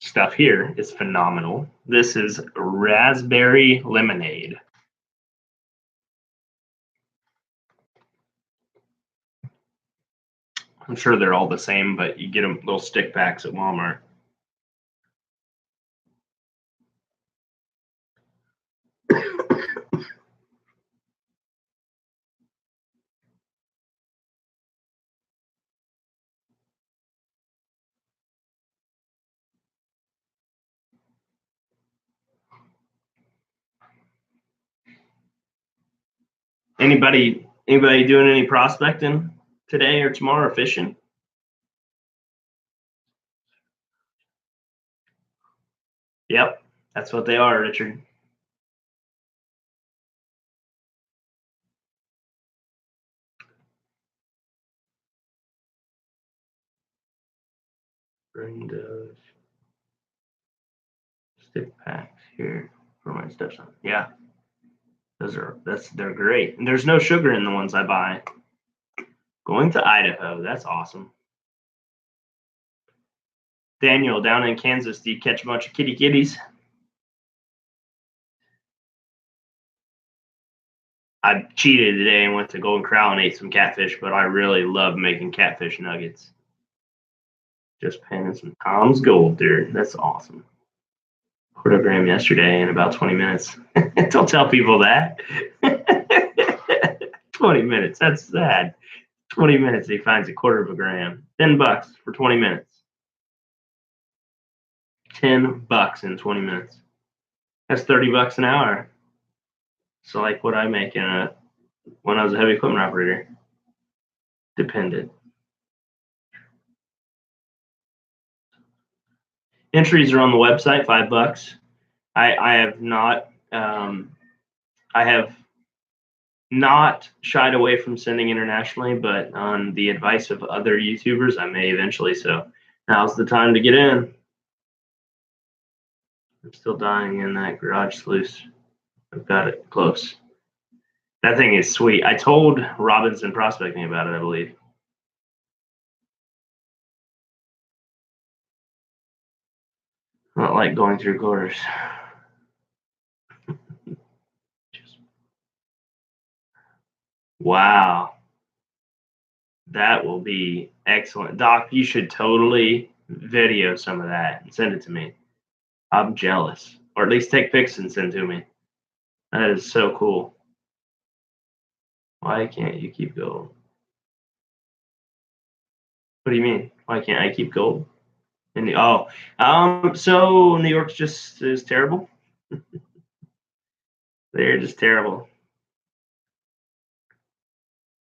stuff here is phenomenal. This is raspberry lemonade. I'm sure they're all the same, but you get them little stick packs at Walmart. Anybody doing any prospecting today or tomorrow or fishing? Yep, that's what they are, Richard. Brenda's stick packs here for my stepson. Yeah, they're great. And there's no sugar in the ones I buy. Going to Idaho, that's awesome. Daniel, down in Kansas, do you catch a bunch of kitties? I cheated today and went to Golden Corral and ate some catfish, but I really love making catfish nuggets. Just panning some Tom's Gold, dude. That's awesome. Quartergram yesterday in about 20 minutes. Don't tell people that. 20 minutes. That's sad. 20 minutes, he finds a quarter of a gram. $10 for 20 minutes. $10 in 20 minutes. That's $30 an hour. So like what I make when I was a heavy equipment operator. Depended. Entries are on the website, $5. I have not shied away from sending internationally, but on the advice of other YouTubers, I may eventually. So now's the time to get in. I'm still dying in that garage sluice. I've got it close. That thing is sweet. I told Robinson Prospecting about it, I believe. Not like going through quarters. Wow. That will be excellent. Doc, you should totally video some of that and send it to me. I'm jealous. Or at least take pics and send to me. That is so cool. Why can't you keep gold? What do you mean? Why can't I keep gold? So New York just is terrible. They're just terrible.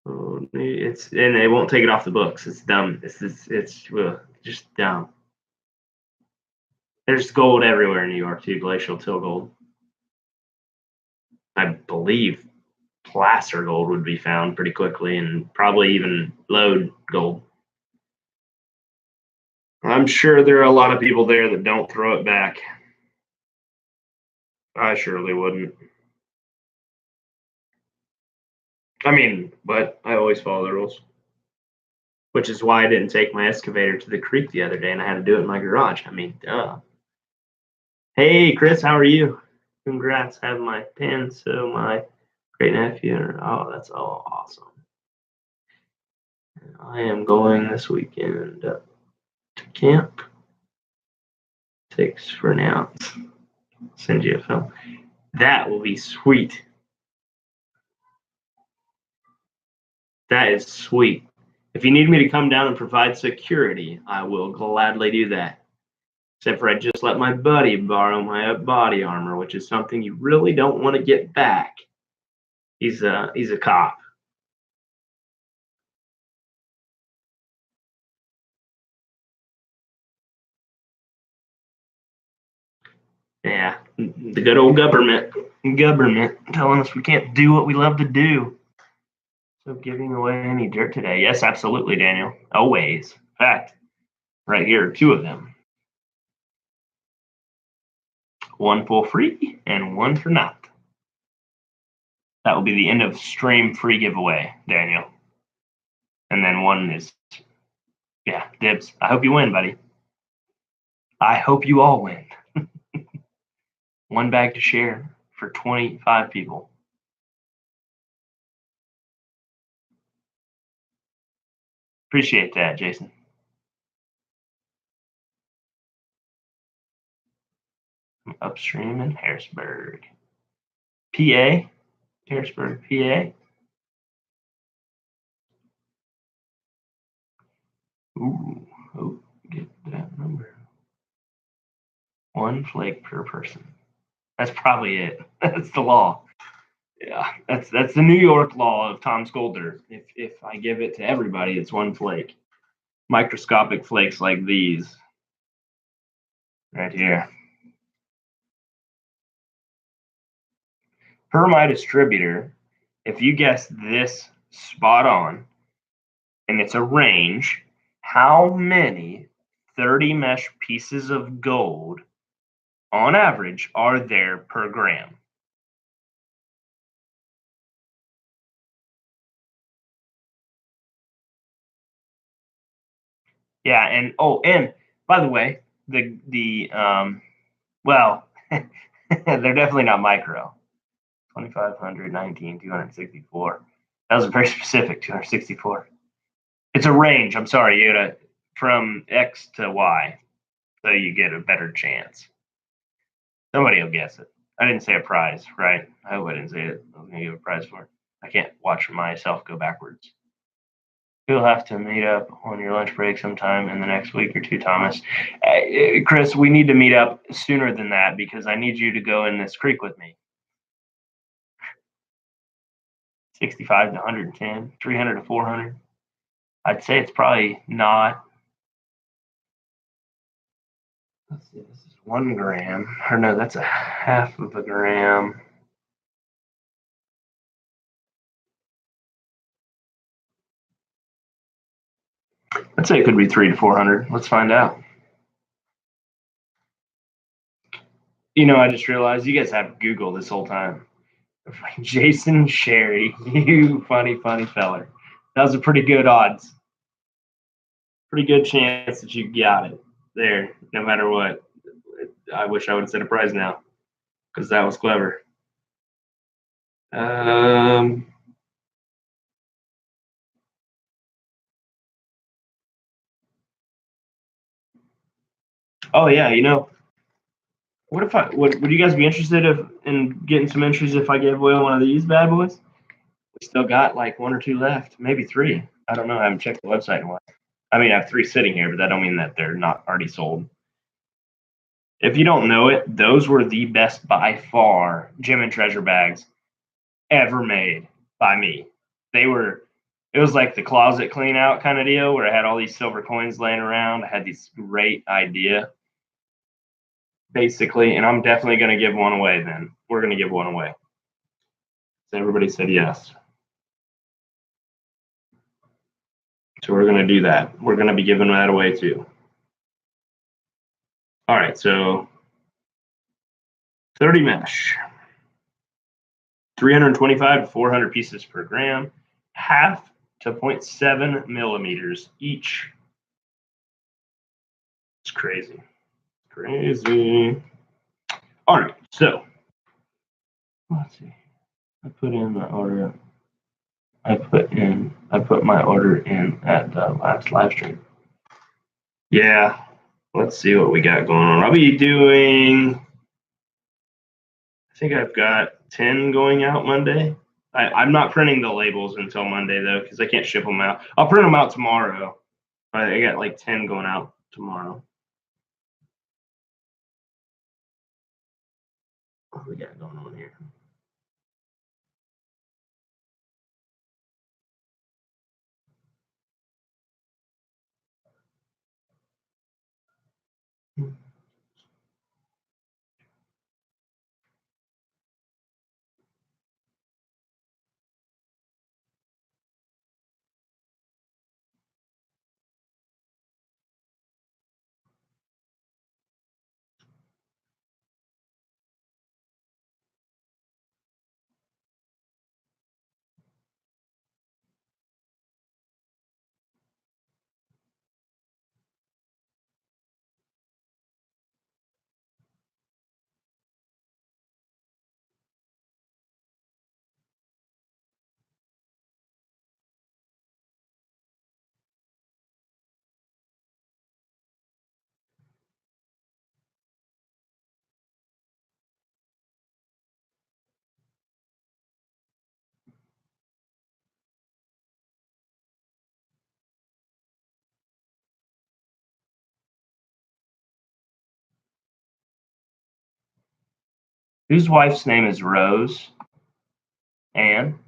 And they won't take it off the books. It's dumb. It's just dumb. There's gold everywhere in New York too. Glacial till gold. I believe placer gold would be found pretty quickly, and probably even lode gold. I'm sure there are a lot of people there that don't throw it back. I surely wouldn't. I mean, but I always follow the rules. Which is why I didn't take my excavator to the creek the other day and I had to do it in my garage. I mean, duh. Hey, Chris, how are you? Congrats, I have my pin, so my great nephew. Oh, that's all awesome. I am going this weekend to camp. 6 for an ounce. Send you a film. That will be sweet. That is sweet. If you need me to come down and provide security, I will gladly do that. Except for I just let my buddy borrow my body armor, which is something you really don't want to get back. He's a cop. Yeah, the good old government telling us we can't do what we love to do. So giving away any dirt today? Yes, absolutely, Daniel. Always. In fact, right here, 2 of them. 1 for free and 1 for not. That will be the end of stream free giveaway, Daniel. And then 1 is, yeah, dibs. I hope you win, buddy. I hope you all win. 1 bag to share for 25 people. Appreciate that, Jason. Upstream in Harrisburg, PA. Harrisburg, PA. Ooh, get that number. 1 flake per person. That's probably it. That's the law. Yeah, that's the New York law of Tom Skolder. If I give it to everybody, it's 1 flake. Microscopic flakes like these right here. Per my distributor, if you guess this spot on, and it's a range, how many 30 mesh pieces of gold on average are there per gram? Yeah, and and by the way, well, they're definitely not micro. 2,500, 19, 264. That was very specific, 264. It's a range. I'm sorry, you gotta from X to Y, so you get a better chance. Somebody will guess it. I didn't say a prize, right? I hope I didn't say it. I was gonna give a prize for it. I can't watch myself go backwards. You'll have to meet up on your lunch break sometime in the next week or two, Thomas. Chris, we need to meet up sooner than that because I need you to go in this creek with me. 65 to 110, 300 to 400. I'd say it's probably not. Let's see, this is 1 gram. Or no, that's a half of a gram. I'd say it could be 300 to 400. Let's find out. I just realized you guys have Google this whole time. Jason Sherry, you funny feller. That was a pretty good odds. Pretty good chance that you got it there, no matter what. I wish I would have said a prize now because that was clever. Oh yeah, what if would you guys be interested in getting some entries if I gave away one of these bad boys? We still got like one or two left, maybe three. I don't know. I haven't checked the website in a while. I mean, I have three sitting here, but that don't mean that they're not already sold. If you don't know it, those were the best by far gem and treasure bags ever made by me. It was like the closet clean out kind of deal where I had all these silver coins laying around. I had this great idea, basically, and I'm definitely going to give one away then. We're going to give one away. So everybody said yes. So we're going to do that. We're going to be giving that away too. All right, so 30 mesh, 325 to 400 pieces per gram, half to 0.7 millimeters each. It's crazy. Crazy. All right, so let's see. I put in my order. I put my order in at the last live stream. Yeah, let's see what we got going on. I'll be doing. I think I've got 10 going out Monday. I'm not printing the labels until Monday though, because I can't ship them out. I'll print them out tomorrow. I got like 10 going out tomorrow. What we got going on here? Whose wife's name is Rose? Anne?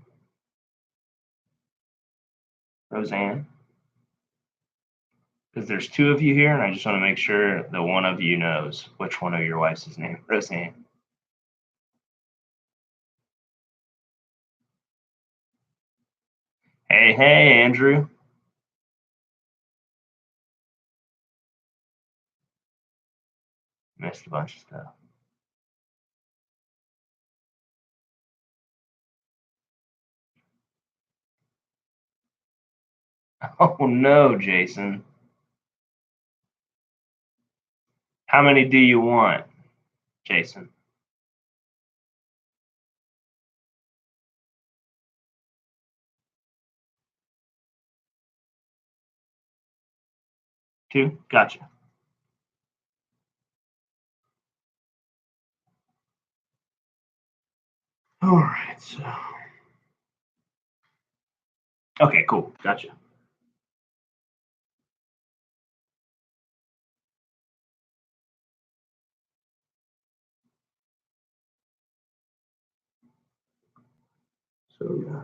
Roseanne? Because there's two of you here, and I just want to make sure that one of you knows which one of your wife's name. Roseanne. Hey, Andrew. Missed a bunch of stuff. Oh no, Jason. How many do you want, Jason? Two? Gotcha. All right, so. Okay, cool. Gotcha. So yeah,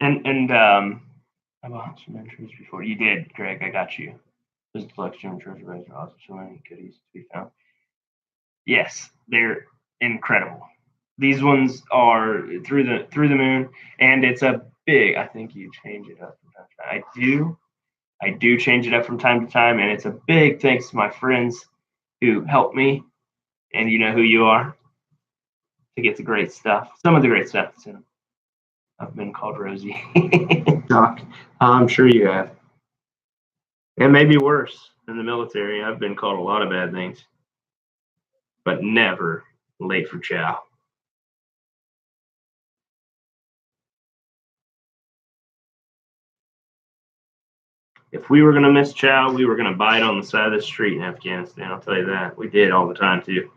and I bought some entries before. You did, Greg. I got you. This collection treasure rays are also so many goodies to be found. Yes, they're incredible. These ones are through the moon, and it's a big. I think you change it up from time to time. I do change it up from time to time, and it's a big thanks to my friends who help me, and you know who you are, to get the great stuff. Some of the great stuff that's in them. I've been called Rosie. Doc, I'm sure you have. It may be worse in the military. I've been called a lot of bad things, but never late for chow. If we were going to miss chow, we were going to buy it on the side of the street in Afghanistan. I'll tell you that. We did all the time, too.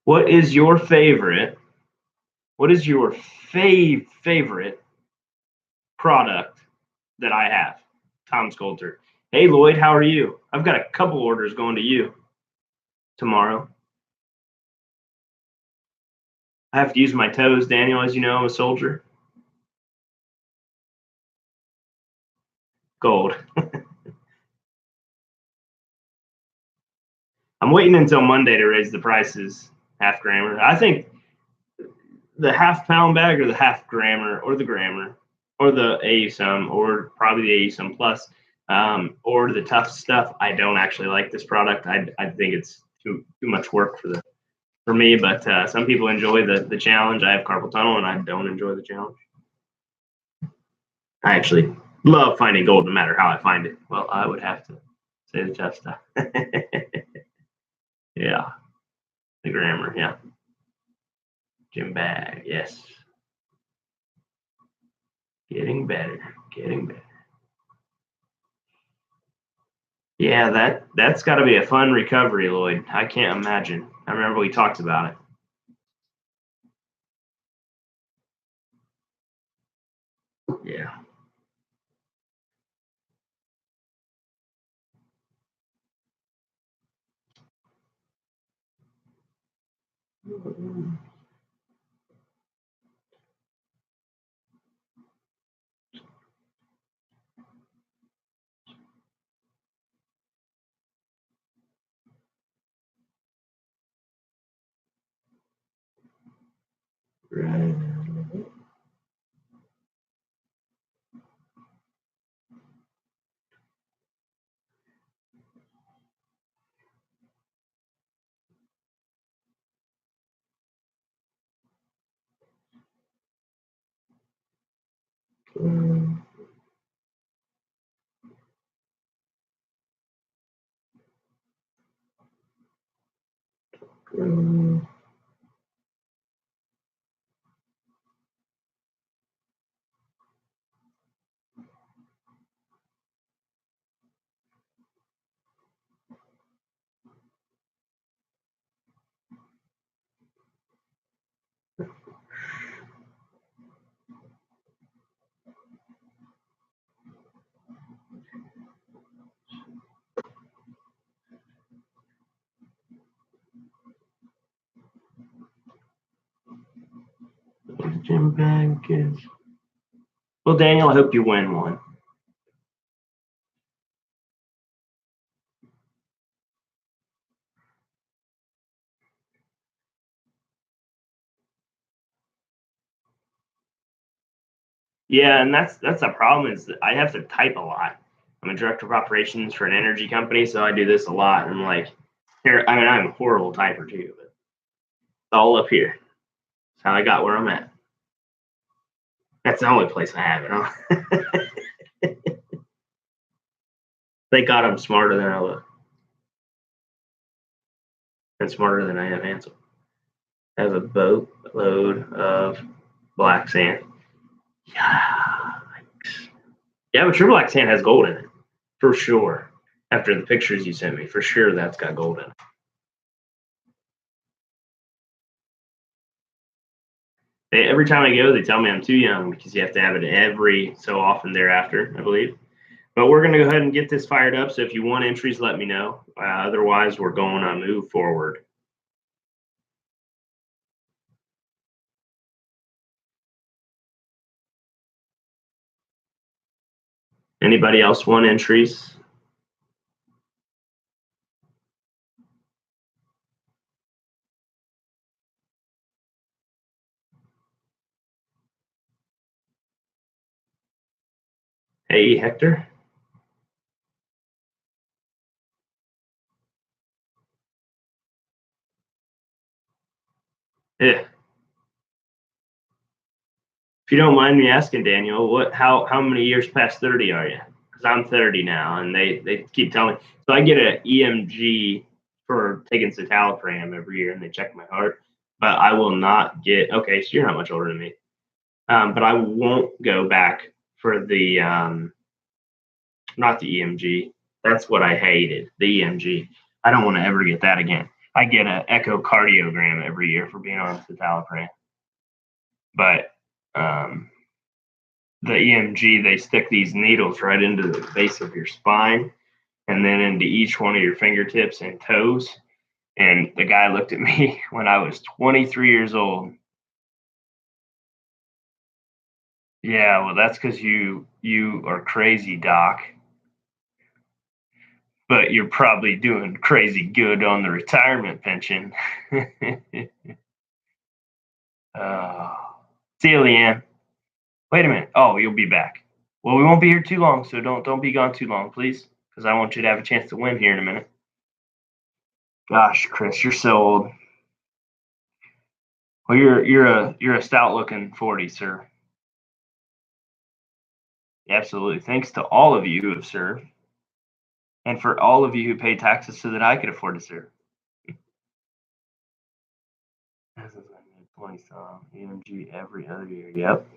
What is your favorite? What is your favorite product that I have? Tom Scoulter. Hey, Lloyd, how are you? I've got a couple orders going to you tomorrow. I have to use my toes, Daniel, as you know, I'm a soldier. Gold. I'm waiting until Monday to raise the prices. Half grammer. I think the half pound bag or the half grammer or the grammer or the ASUM or probably the ASUM plus or the tough stuff. I don't actually like this product. I think it's too much work for me, but some people enjoy the challenge. I have carpal tunnel and I don't enjoy the challenge. I actually love finding gold no matter how I find it. Well, I would have to say the tough stuff. Yeah, the grammar. Yeah, Jim Bag. Yes, getting better, getting better. Yeah, that's got to be a fun recovery, Lloyd. I can't imagine. I remember we talked about it. Yeah. Right. The gym bag is. Well, Daniel, I hope you win one. Yeah, and that's a problem is that I have to type a lot. I'm a director of operations for an energy company, so I do this a lot. And I'm like, here, I mean, I'm a horrible typer too, but it's all up here. That's how I got where I'm at. That's the only place I have it. Huh? Thank God I'm smarter than I look, and smarter than I am handsome. I have a boatload of black sand. Yeah, yeah, but your black sand has gold in it for sure. After the pictures you sent me, for sure that's got gold in it. Every time I go, they tell me I'm too young because you have to have it every so often thereafter, I believe. But we're going to go ahead and get this fired up. So if you want entries, let me know. Otherwise, we're going to move forward. Anybody else want entries? Hey, Hector. Yeah. If you don't mind me asking, Daniel, how many years past 30 are you? Because I'm 30 now, and they keep telling me. So I get an EMG for taking citalopram every year, and they check my heart. But I will not get. Okay, so you're not much older than me. But I won't go back for the not the EMG. That's what I hated. The EMG. I don't want to ever get that again. I get an echocardiogram every year for being on citalopram, but the EMG, they stick these needles right into the base of your spine and then into each one of your fingertips and toes. And the guy looked at me when I was 23 years old. Yeah, well, that's because you are crazy, doc. But you're probably doing crazy good on the retirement pension. See you, Leanne. Wait a minute. Oh, you'll be back. Well, we won't be here too long, so don't be gone too long, please, because I want you to have a chance to win here in a minute. Gosh, Chris, you're so old. Well, you're a stout looking 40, sir. Absolutely. Thanks to all of you who have served, and for all of you who pay taxes so that I could afford to serve. This is a 20 song. EMG every other year. Yep.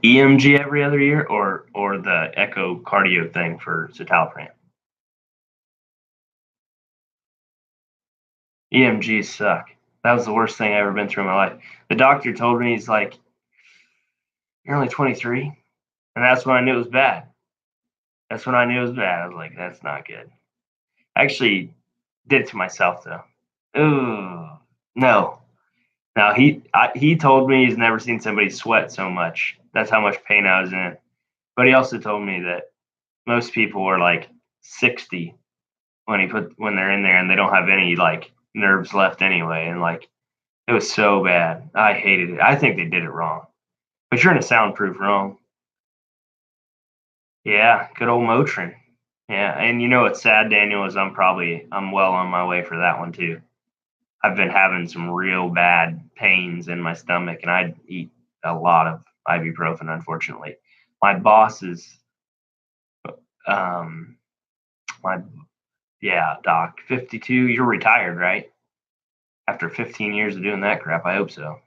EMG every other year, or the echocardio thing for citalopram. EMGs suck. That was the worst thing I ever been through in my life. The doctor told me, he's like, "You're only 23," and that's when I knew it was bad. That's when I knew it was bad. I was like, "That's not good." I actually did it to myself though. Ugh, no. Now he told me he's never seen somebody sweat so much. That's how much pain I was in. But he also told me that most people are like 60 when they're in there and they don't have any like nerves left anyway. And like it was so bad. I hated it. I think they did it wrong. But you're in a soundproof room. Yeah, good old Motrin. Yeah, and you know what's sad, Daniel, is I'm well on my way for that one too. I've been having some real bad pains in my stomach, and I eat a lot of ibuprofen. Unfortunately, my boss is um my yeah doc 52. You're retired, right? After 15 years of doing that crap, I hope so.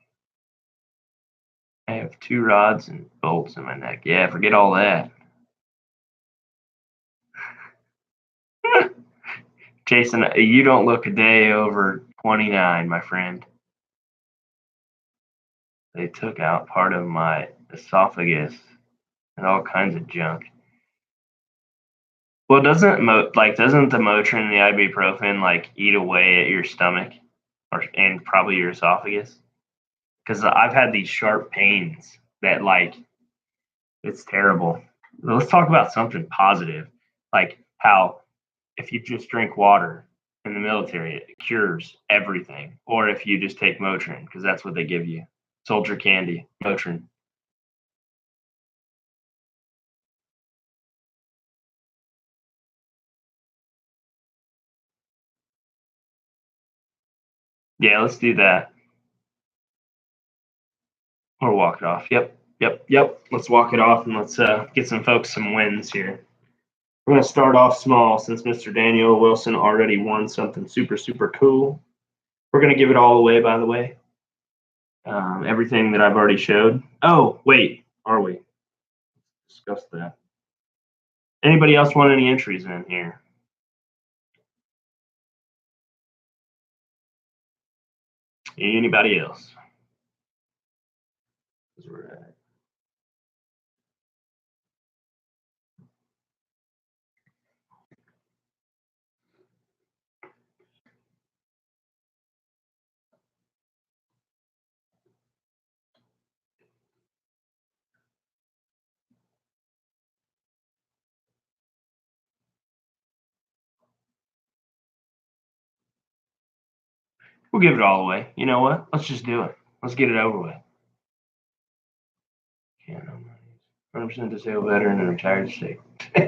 I have two rods and bolts in my neck. Yeah, forget all that. Jason, you don't look a day over 29, my friend. They took out part of my esophagus and all kinds of junk. Well, doesn't the Motrin and the ibuprofen like eat away at your stomach or and probably your esophagus? Because I've had these sharp pains that like it's terrible. Let's talk about something positive, like how if you just drink water in the military, it cures everything. Or if you just take Motrin, because that's what they give you. Soldier candy, Motrin. Yeah, let's do that. Or walk it off. Yep. Let's walk it off and let's get some folks some wins here. We're going to start off small since Mr. Daniel Wilson already won something super cool. We're going to give it all away, by the way. Everything that I've already showed. Oh, wait, are we? Discuss that. Anybody else want any entries in here? Anybody else? We'll give it all away. You know what? Let's just do it. Let's get it over with. Yeah, no 100% disabled veteran and retired state.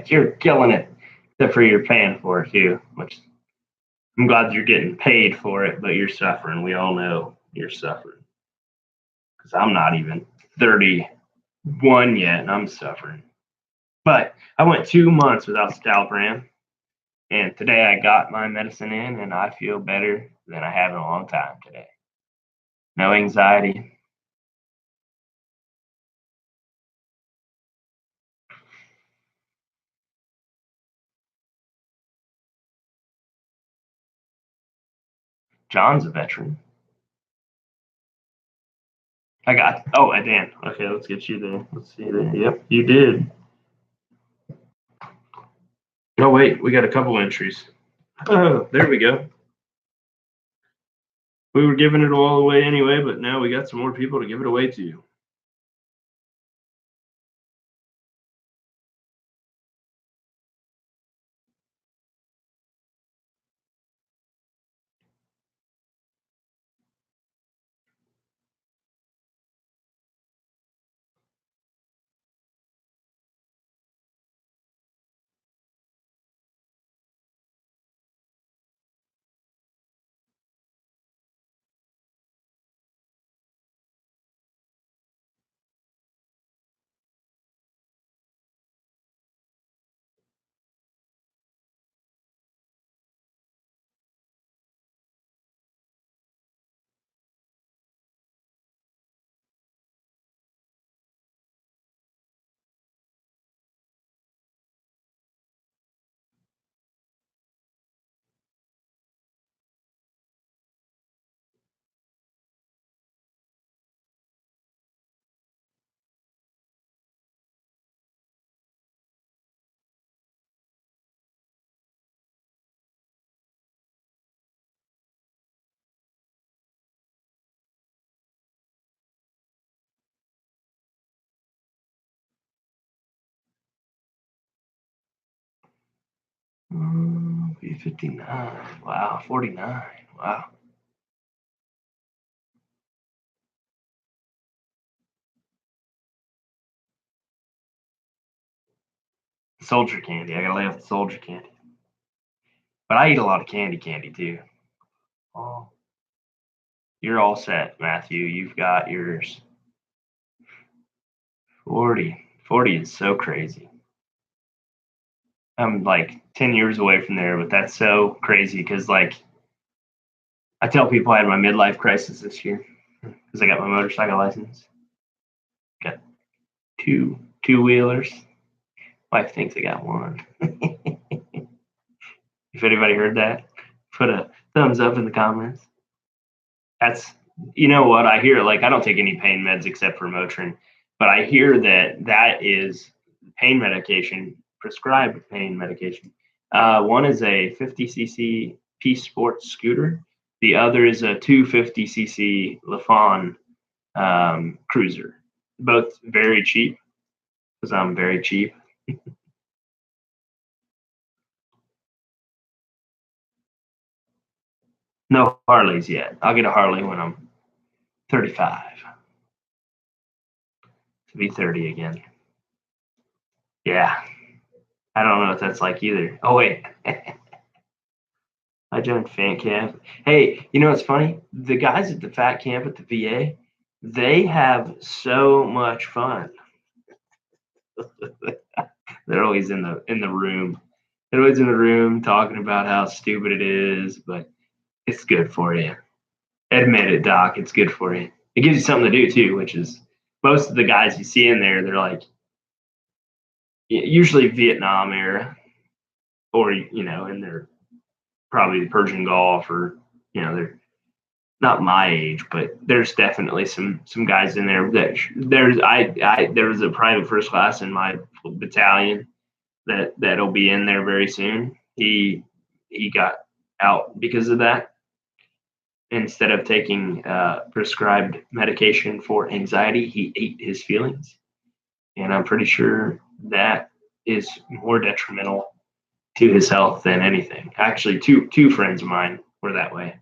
You're killing it. Except for you're paying for it too, which I'm glad you're getting paid for it, but you're suffering. We all know you're suffering. Because I'm not even 31 yet and I'm suffering. But I went 2 months without Stalbram, and today I got my medicine in and I feel better than I have in a long time today. No anxiety. John's a veteran. Dan. Okay, let's get you there. Let's see there. Yep, you did. Oh, wait, we got a couple entries. Oh, there we go. We were giving it all away anyway, but now we got some more people to give it away to. B59. Wow, 49. Wow. Soldier candy. I gotta lay off the soldier candy. But I eat a lot of candy too. Oh, you're all set, Matthew. You've got yours. 40. 40 is so crazy. I'm like 10 years away from there, but that's so crazy because, like, I tell people I had my midlife crisis this year because I got my motorcycle license. Got two wheelers. Wife thinks I got one. If anybody heard that, put a thumbs up in the comments. That's, you know what, I hear, like, I don't take any pain meds except for Motrin, but I hear that is pain medication, prescribed pain medication. One is a 50cc Peace Sports scooter. The other is a 250cc Lafon cruiser. Both very cheap because I'm very cheap. No Harleys yet. I'll get a Harley when I'm 35 to be 30 again. Yeah, I don't know what that's like either. Oh wait, I joined fan camp. Hey, you know what's funny? The guys at the fat camp at the VA, they have so much fun. They're always in the room. They're always in the room talking about how stupid it is, but it's good for you. Admit it, Doc. It's good for you. It gives you something to do too, which is most of the guys you see in there, they're like usually Vietnam era, or in their probably the Persian Gulf, or they're not my age, but there's definitely some guys in there that there was a private first class in my battalion that'll be in there very soon. He got out because of that. Instead of taking prescribed medication for anxiety, he ate his feelings, and I'm pretty sure that is more detrimental to his health than anything. Actually, two friends of mine were that way.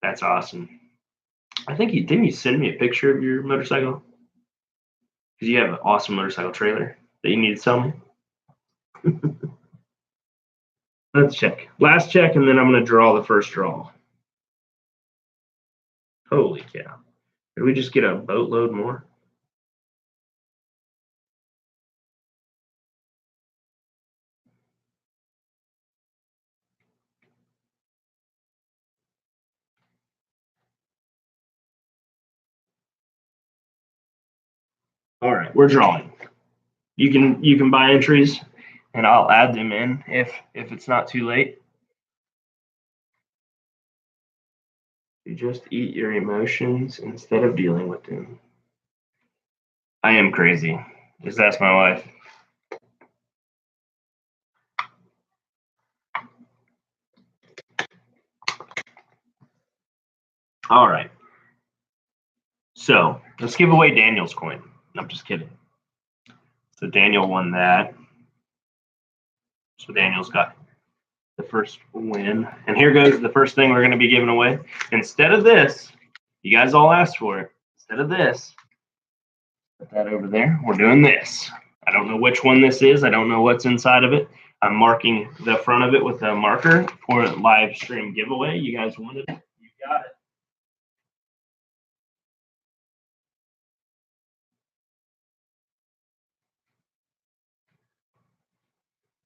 That's awesome. I think you send me a picture of your motorcycle because you have an awesome motorcycle trailer that you need to sell me. Let's check. Last check, and then I'm going to draw the first draw. Holy cow. Did we just get a boatload more? All right, we're drawing. You can buy entries, and I'll add them in if it's not too late. You just eat your emotions instead of dealing with them. I am crazy. Just ask my wife. All right. So let's give away Daniel's coin. I'm just kidding. So Daniel won that. So Daniel's got the first win. And here goes the first thing we're going to be giving away. Instead of this, you guys all asked for it. Instead of this, put that over there. We're doing this. I don't know which one this is. I don't know what's inside of it. I'm marking the front of it with a marker for a live stream giveaway. You guys wanted it. You got it.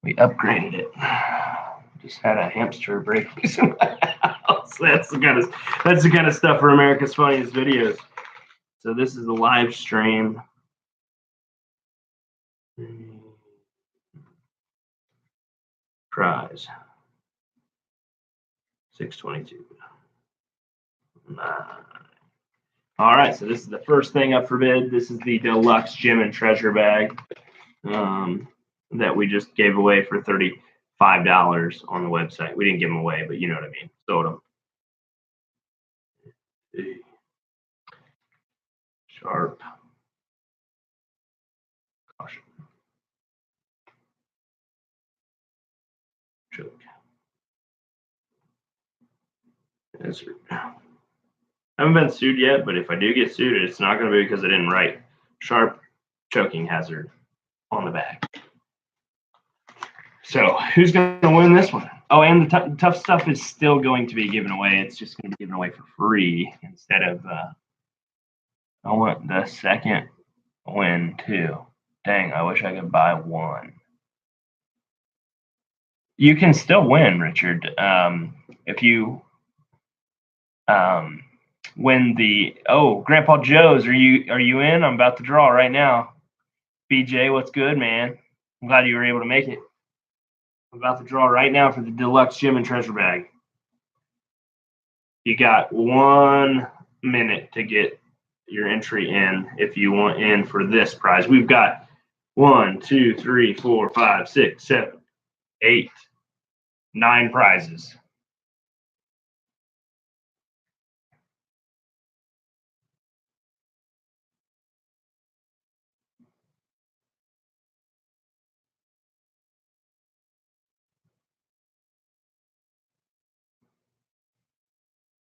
We upgraded it. Just had a hamster break loose in my house. That's the kind of stuff for America's Funniest Videos. So this is the live stream. Prize 622. All right, so this is the first thing up for bid. This is the deluxe gem and treasure bag that we just gave away for $35 on the website. We didn't give them away, but you know what I mean. Sold them. Sharp. Caution. I haven't been sued yet, but if I do get sued, it's not going to be because I didn't write sharp choking hazard on the back. So who's going to win this one? Oh, and the tough stuff is still going to be given away. It's just going to be given away for free instead of. I want the second win too. Dang, I wish I could buy one. You can still win, Richard. If you win the Grandpa Joe's, are you in? I'm about to draw right now. BJ, what's good, man? I'm glad you were able to make it. I'm about to draw right now for the deluxe gym and treasure bag. You got 1 minute to get your entry in if you want in for this prize. We've got 1, 2, 3, 4, 5, 6, 7, 8, 9 prizes.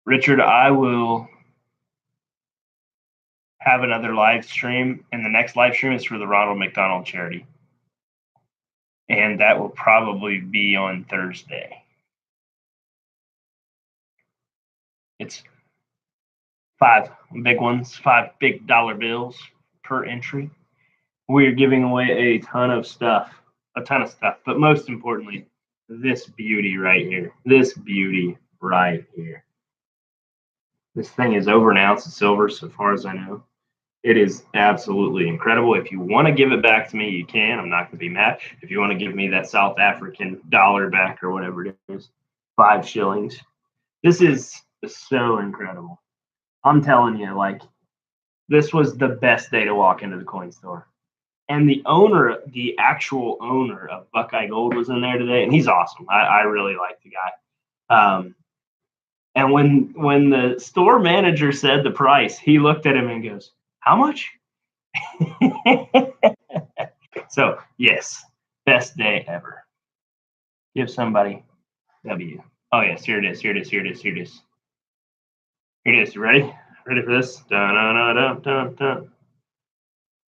Richard, I will have another live stream, and the next live stream is for the Ronald McDonald charity. And that will probably be on Thursday. It's 5 big ones, 5 big dollar bills per entry. We are giving away a ton of stuff, but most importantly, this beauty right here. This beauty right here. This thing is over an ounce of silver, so far as I know. It is absolutely incredible. If you want to give it back to me, you can. I'm not going to be mad. If you want to give me that South African dollar back or whatever it is, 5 shillings. This is so incredible. I'm telling you, like, this was the best day to walk into the coin store. And the actual owner of Buckeye Gold was in there today, and he's awesome. I really like the guy. And when the store manager said the price, he looked at him and goes, "How much?" So yes, best day ever. Give somebody W. Oh yes, here it is. Here it is. Here it is. Here it is. Here it is. You ready? Ready for this? Dun, dun, dun, dun, dun, dun.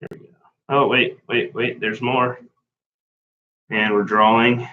Here we go. Oh wait. There's more. And we're drawing.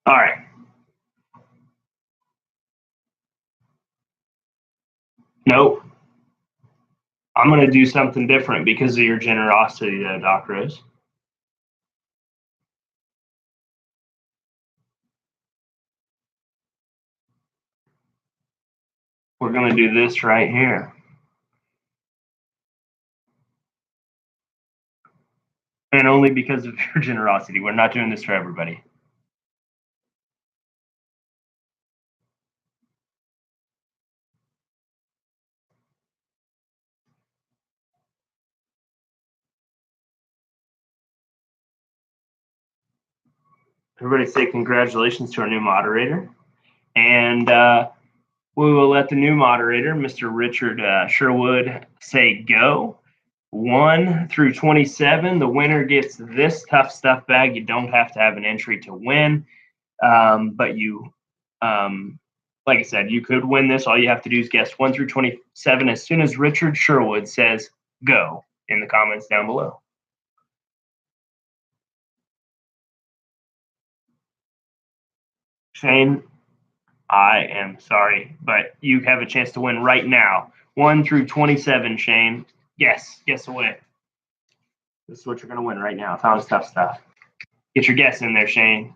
All right. Nope. I'm going to do something different because of your generosity, though, Doc Rose. We're going to do this right here. And only because of your generosity. We're not doing this for everybody. Everybody say congratulations to our new moderator. And we will let the new moderator, Mr. Richard Sherwood, say go. 1 through 27. The winner gets this tough stuff bag. You don't have to have an entry to win. But you, like I said, you could win this. All you have to do is guess 1 through 27 as soon as Richard Sherwood says go in the comments down below. Shane, I am sorry, but you have a chance to win right now. 1 through 27, Shane. Guess away. This is what you're going to win right now. Tom's tough stuff. Get your guess in there, Shane.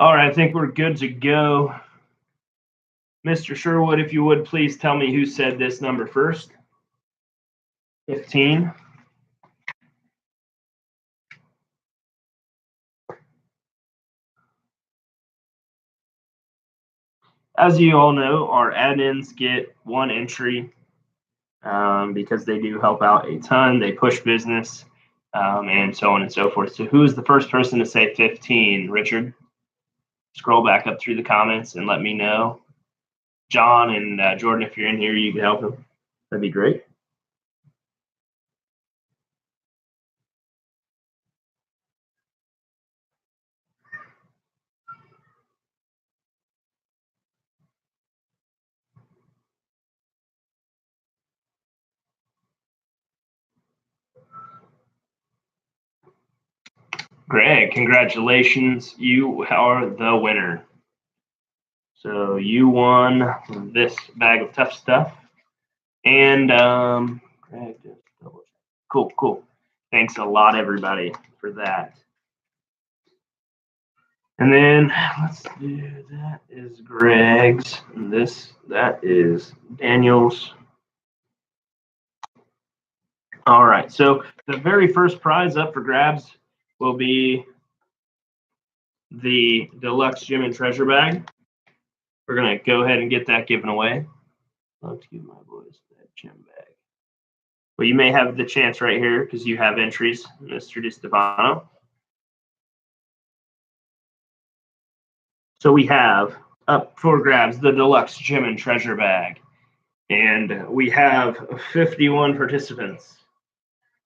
All right, I think we're good to go. Mr. Sherwood, if you would please tell me who said this number first. 15. As you all know, our add-ins get one entry because they do help out a ton. They push business and so on and so forth. So who is the first person to say 15? Richard? Scroll back up through the comments and let me know. John and Jordan, if you're in here, you can help him. That'd be great. Greg, congratulations. You are the winner. So you won this bag of tough stuff. And Greg, cool. Thanks a lot, everybody, for that. And then let's do that is Greg's. And that is Daniel's. All right. So the very first prize up for grabs will be the deluxe gem and treasure bag. We're gonna go ahead and get that given away. Let's give my boys that gem bag. Well, you may have the chance right here because you have entries, Mr. DiStefano. So we have up for grabs the deluxe gem and treasure bag. And we have 51 participants.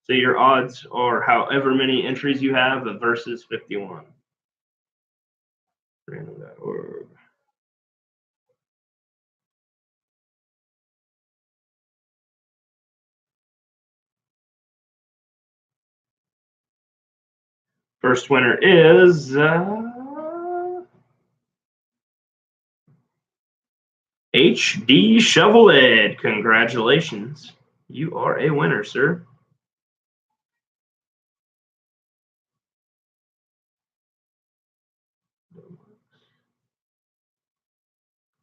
So your odds are however many entries you have versus 51. Random.org. First winner is HD Shovelhead. Congratulations. You are a winner, sir.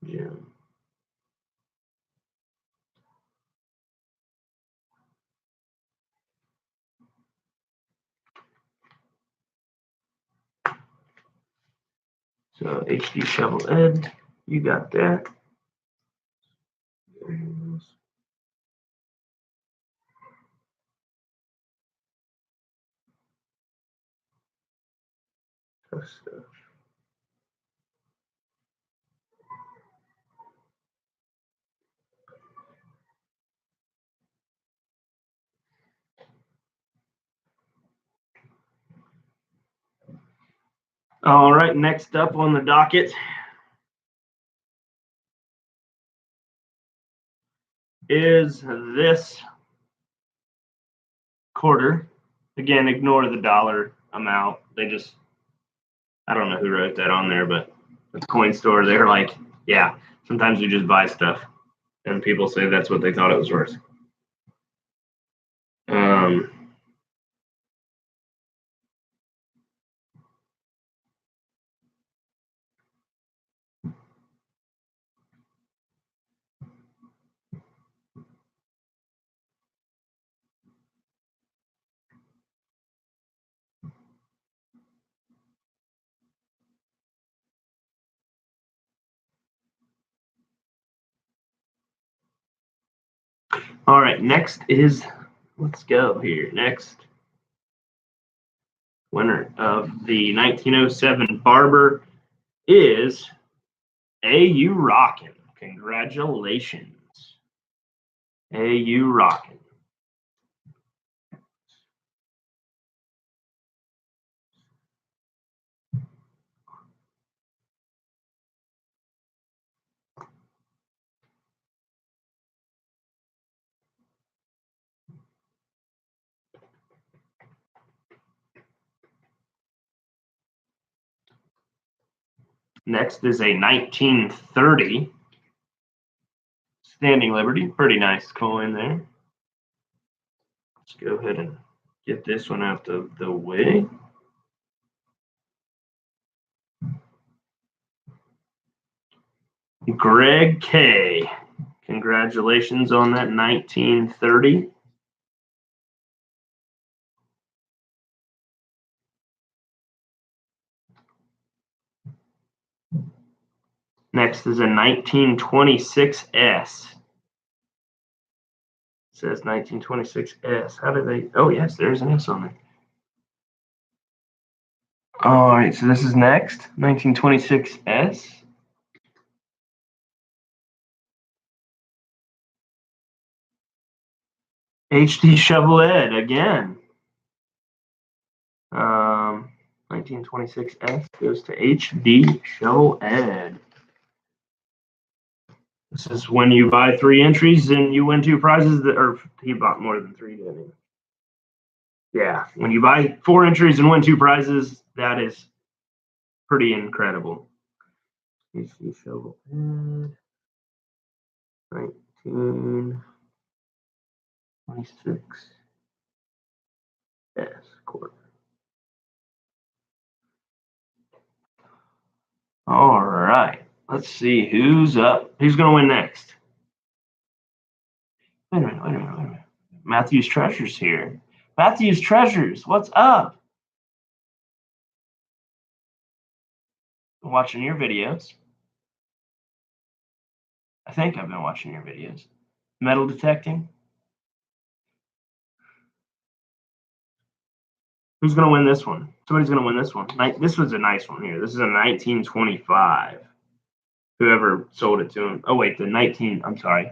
Yeah. So HD Shovelhead, you got that. Tough stuff. All right, next up on the docket is this quarter. Again, ignore the dollar amount. I don't know who wrote that on there, but the coin store, they're like, yeah, sometimes we just buy stuff. And people say that's what they thought it was worth. All right, next is, let's go here. Next winner of the 1907 Barber is AU Rockin'. Congratulations. AU Rockin'. Next is a 1930 Standing Liberty. Pretty nice coin there. Let's go ahead and get this one out of the way. Greg K. Congratulations on that 1930. Next is a 1926S. It says 1926S. How did they? Oh, yes, there's an S on there. All right, so this is next 1926S. HD Shovel Ed again. 1926S goes to HD Shovel Ed. This is when you buy 3 entries and you win 2 prizes. Or he bought more than 3, didn't he? Yeah, when you buy 4 entries and win 2 prizes, that is pretty incredible. HD Shovel Ed. 1926 S quarter. All right, let's see who's up. Who's going to win next? Wait a minute. Matthew's Treasures here. Matthew's Treasures, what's up? I'm watching your videos. I think I've been watching your videos. Metal detecting. Who's going to win this one? Somebody's going to win this one. This was a nice one here. This is a 1925. Whoever sold it to him. Oh, wait, I'm sorry.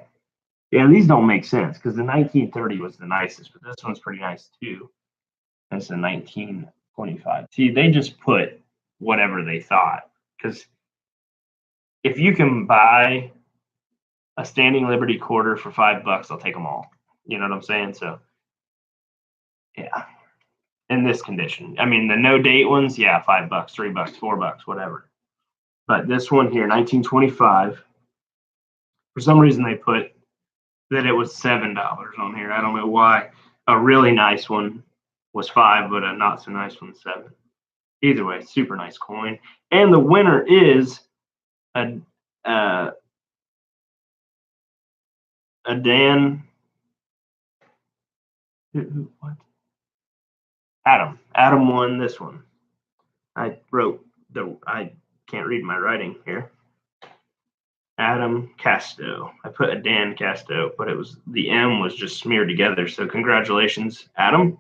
Yeah, these don't make sense because the 1930 was the nicest, but this one's pretty nice too. That's a 1925. See, they just put whatever they thought, because if you can buy a Standing Liberty quarter for $5, I'll take them all. You know what I'm saying? So, yeah. In this condition, I mean, the no date ones, yeah, $5, $3, $4, whatever. But this one here, 1925. For some reason, they put that it was $7 on here. I don't know why. A really nice one was $5, but a not so nice one $7. Either way, super nice coin. And the winner is a Dan. What? Adam. Adam won this one. I can't read my writing here. Adam Casto. I put a Dan Casto, but the M was just smeared together. So congratulations, Adam.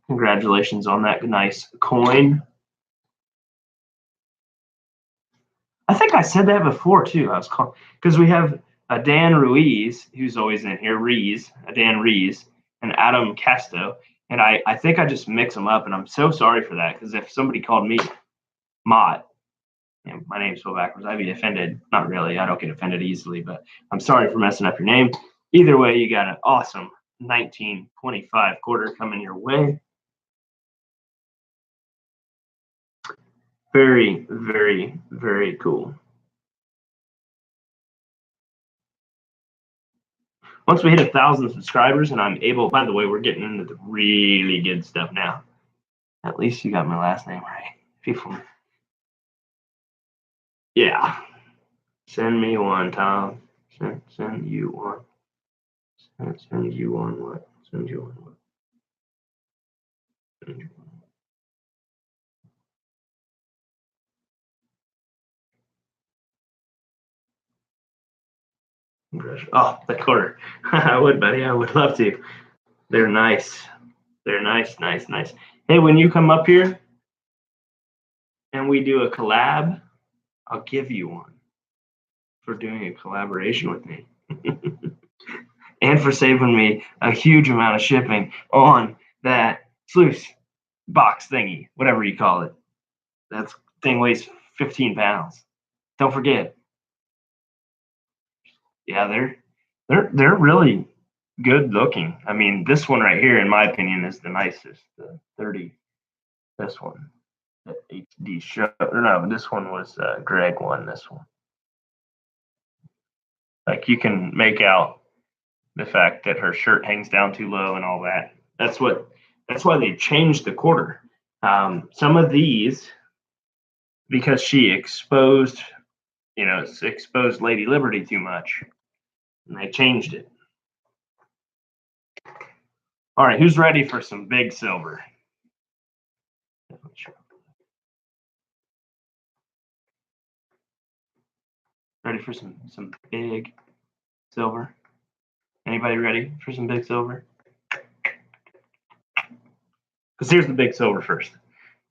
Congratulations on that nice coin. I think I said that before too. I was calling because we have a Dan Ruiz who's always in here, Dan Rees, and Adam Casto. And I think I just mix them up, and I'm so sorry for that, because if somebody called me Mott, my name's spelled backwards, I'd be offended. Not really. I don't get offended easily, but I'm sorry for messing up your name. Either way, you got an awesome 1925 quarter coming your way. Very, very, very cool. Once we hit 1,000 subscribers and I'm able, by the way, we're getting into the really good stuff now. At least you got my last name right. People. Yeah. Send me one, Tom. Send you one. Send you one what? Send you one what? Send you one. Oh, the quarter. I would, buddy. I would love to. They're nice. They're nice. Hey, when you come up here and we do a collab, I'll give you one for doing a collaboration with me. And for saving me a huge amount of shipping on that sluice box thingy, whatever you call it. That thing weighs 15 pounds. Don't forget. Yeah, they're really good looking. I mean, this one right here, in my opinion, is the nicest. The 30. This one, the HD show. No, this one was Greg won this one. Like, you can make out the fact that her shirt hangs down too low and all that. That's why they changed the quarter. Some of these, because she exposed it's exposed Lady Liberty too much, and they changed it. All right, who's ready for some big silver? Ready for some big silver? Anybody ready for some big silver? Because here's the big silver first.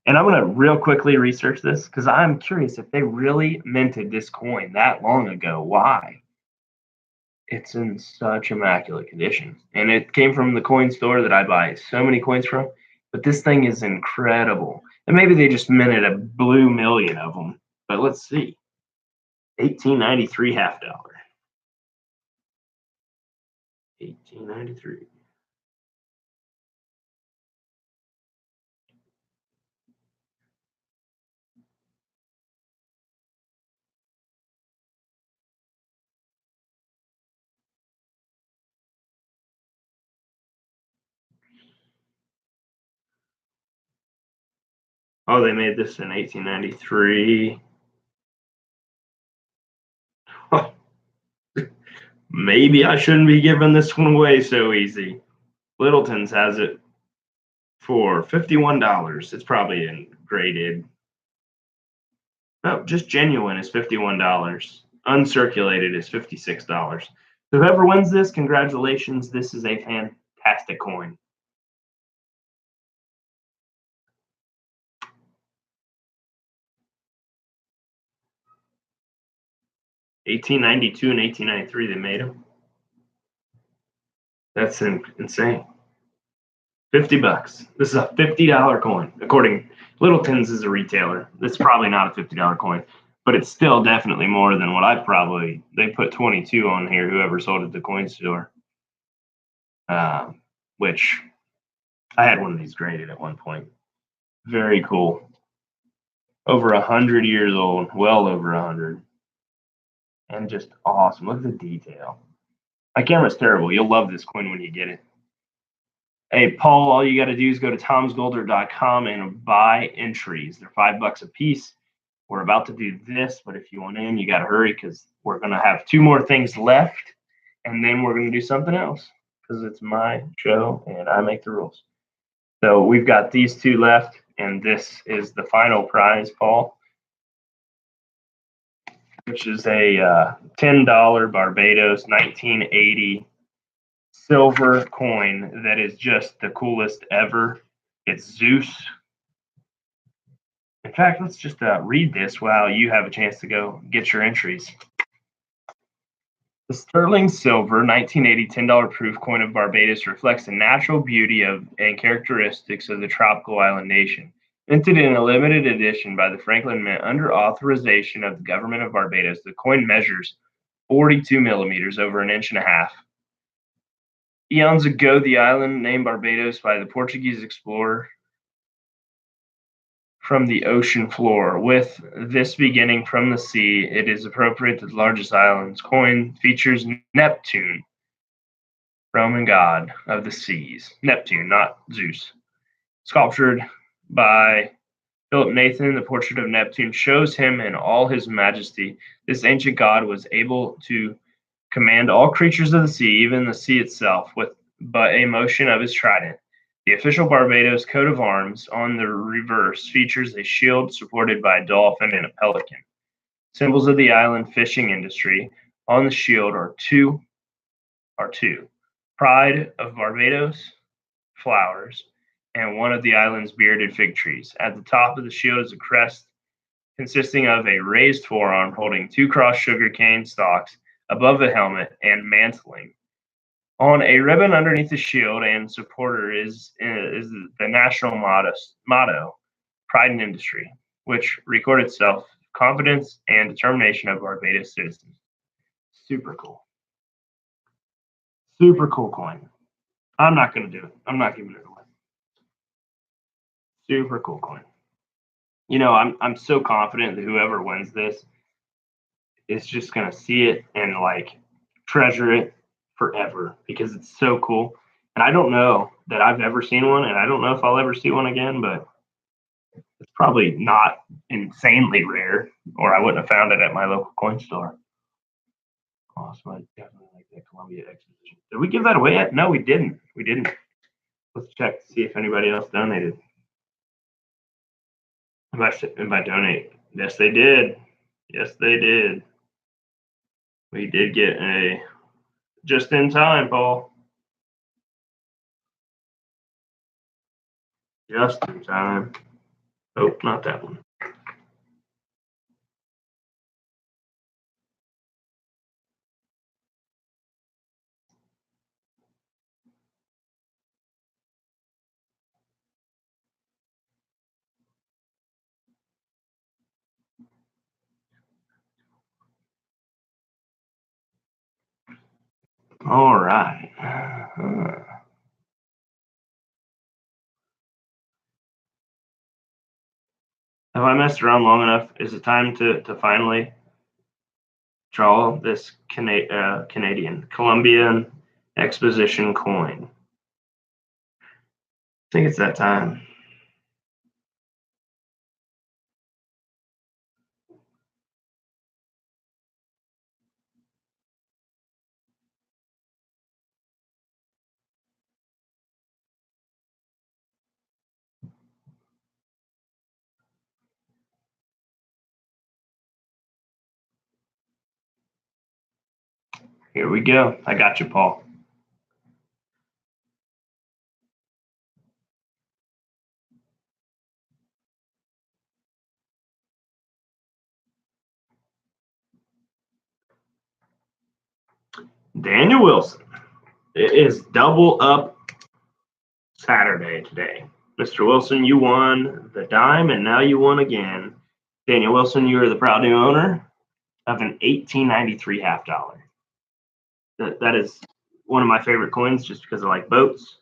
And I'm going to real quickly research this because I'm curious if they really minted this coin that long ago. Why? It's in such immaculate condition. And it came from the coin store that I buy so many coins from. But this thing is incredible. And maybe they just minted a blue million of them. But let's see. 1893 half dollar. 1893. Oh, they made this in 1893. Maybe I shouldn't be giving this one away so easy. Littleton's has it for $51. It's probably in graded. No, just genuine is $51. Uncirculated is $56. So whoever wins this, congratulations. This is a fantastic coin. $1892 and $1893 they made them. That's insane. $50. This is a $50 coin. According Littleton's is a retailer. It's probably not a $50 coin, but it's still definitely more than what they put 22 on here, whoever sold it at the coin store. Which I had one of these graded at one point. Very cool. Over 100 years old, well over 100. And just awesome. Look at the detail. My camera's terrible. You'll love this coin when you get it. Hey, Paul, all you got to do is go to tomsgolder.com and buy entries. They're $5 a piece. We're about to do this, but if you want in, you got to hurry because we're going to have 2 more things left, and then we're going to do something else because it's my show and I make the rules. So we've got these 2 left, and this is the final prize, Paul, which is a $10 Barbados 1980 silver coin that is just the coolest ever. It's Zeus. In fact, let's just read this while you have a chance to go get your entries. The sterling silver 1980 $10 proof coin of Barbados reflects the natural beauty of and characteristics of the tropical island nation. Minted in a limited edition by the Franklin Mint under authorization of the government of Barbados, the coin measures 42 millimeters over an inch and a half. Eons ago, the island named Barbados by the Portuguese explorer from the ocean floor. With this beginning from the sea, it is appropriate that the largest island's coin features Neptune, Roman god of the seas. Neptune, not Zeus. Sculptured by Philip Nathan, the portrait of Neptune shows him in all his majesty. This ancient god was able to command all creatures of the sea, even the sea itself, with but a motion of his trident. The official Barbados coat of arms on the reverse features a shield supported by a dolphin and a pelican. Symbols of the island fishing industry on the shield are two. Pride of Barbados, flowers, and one of the island's bearded fig trees. At the top of the shield is a crest consisting of a raised forearm holding 2 crossed sugarcane stalks above the helmet and mantling. On a ribbon underneath the shield and supporter is the national motto, Pride in Industry, which records self-confidence and determination of Barbados citizens. Super cool. Super cool coin. I'm not going to do it. I'm not giving it away. Super cool coin. I'm so confident that whoever wins this is just going to see it and treasure it forever because it's so cool. And I don't know that I've ever seen one, and I don't know if I'll ever see one again, but it's Probably not insanely rare, or I wouldn't have found it at my local coin store. Awesome. I definitely like that Columbia Exposition. Did we give that away yet? No, we didn't. We didn't. Let's check to see if anybody else donated. If I donate, yes, they did. Yes, they did. We did get a just in time, Paul. Just in time. Oh, not that one. All right. Have I messed around long enough? Is it time to finally draw this Canadian Columbian Exposition coin? I think it's that time. Here we go. I got you, Paul. Daniel Wilson. It is double up Saturday today. Mr. Wilson, you won the dime, and now you won again. Daniel Wilson, you are the proud new owner of an 1893 half dollar. That is one of my favorite coins just because I like boats.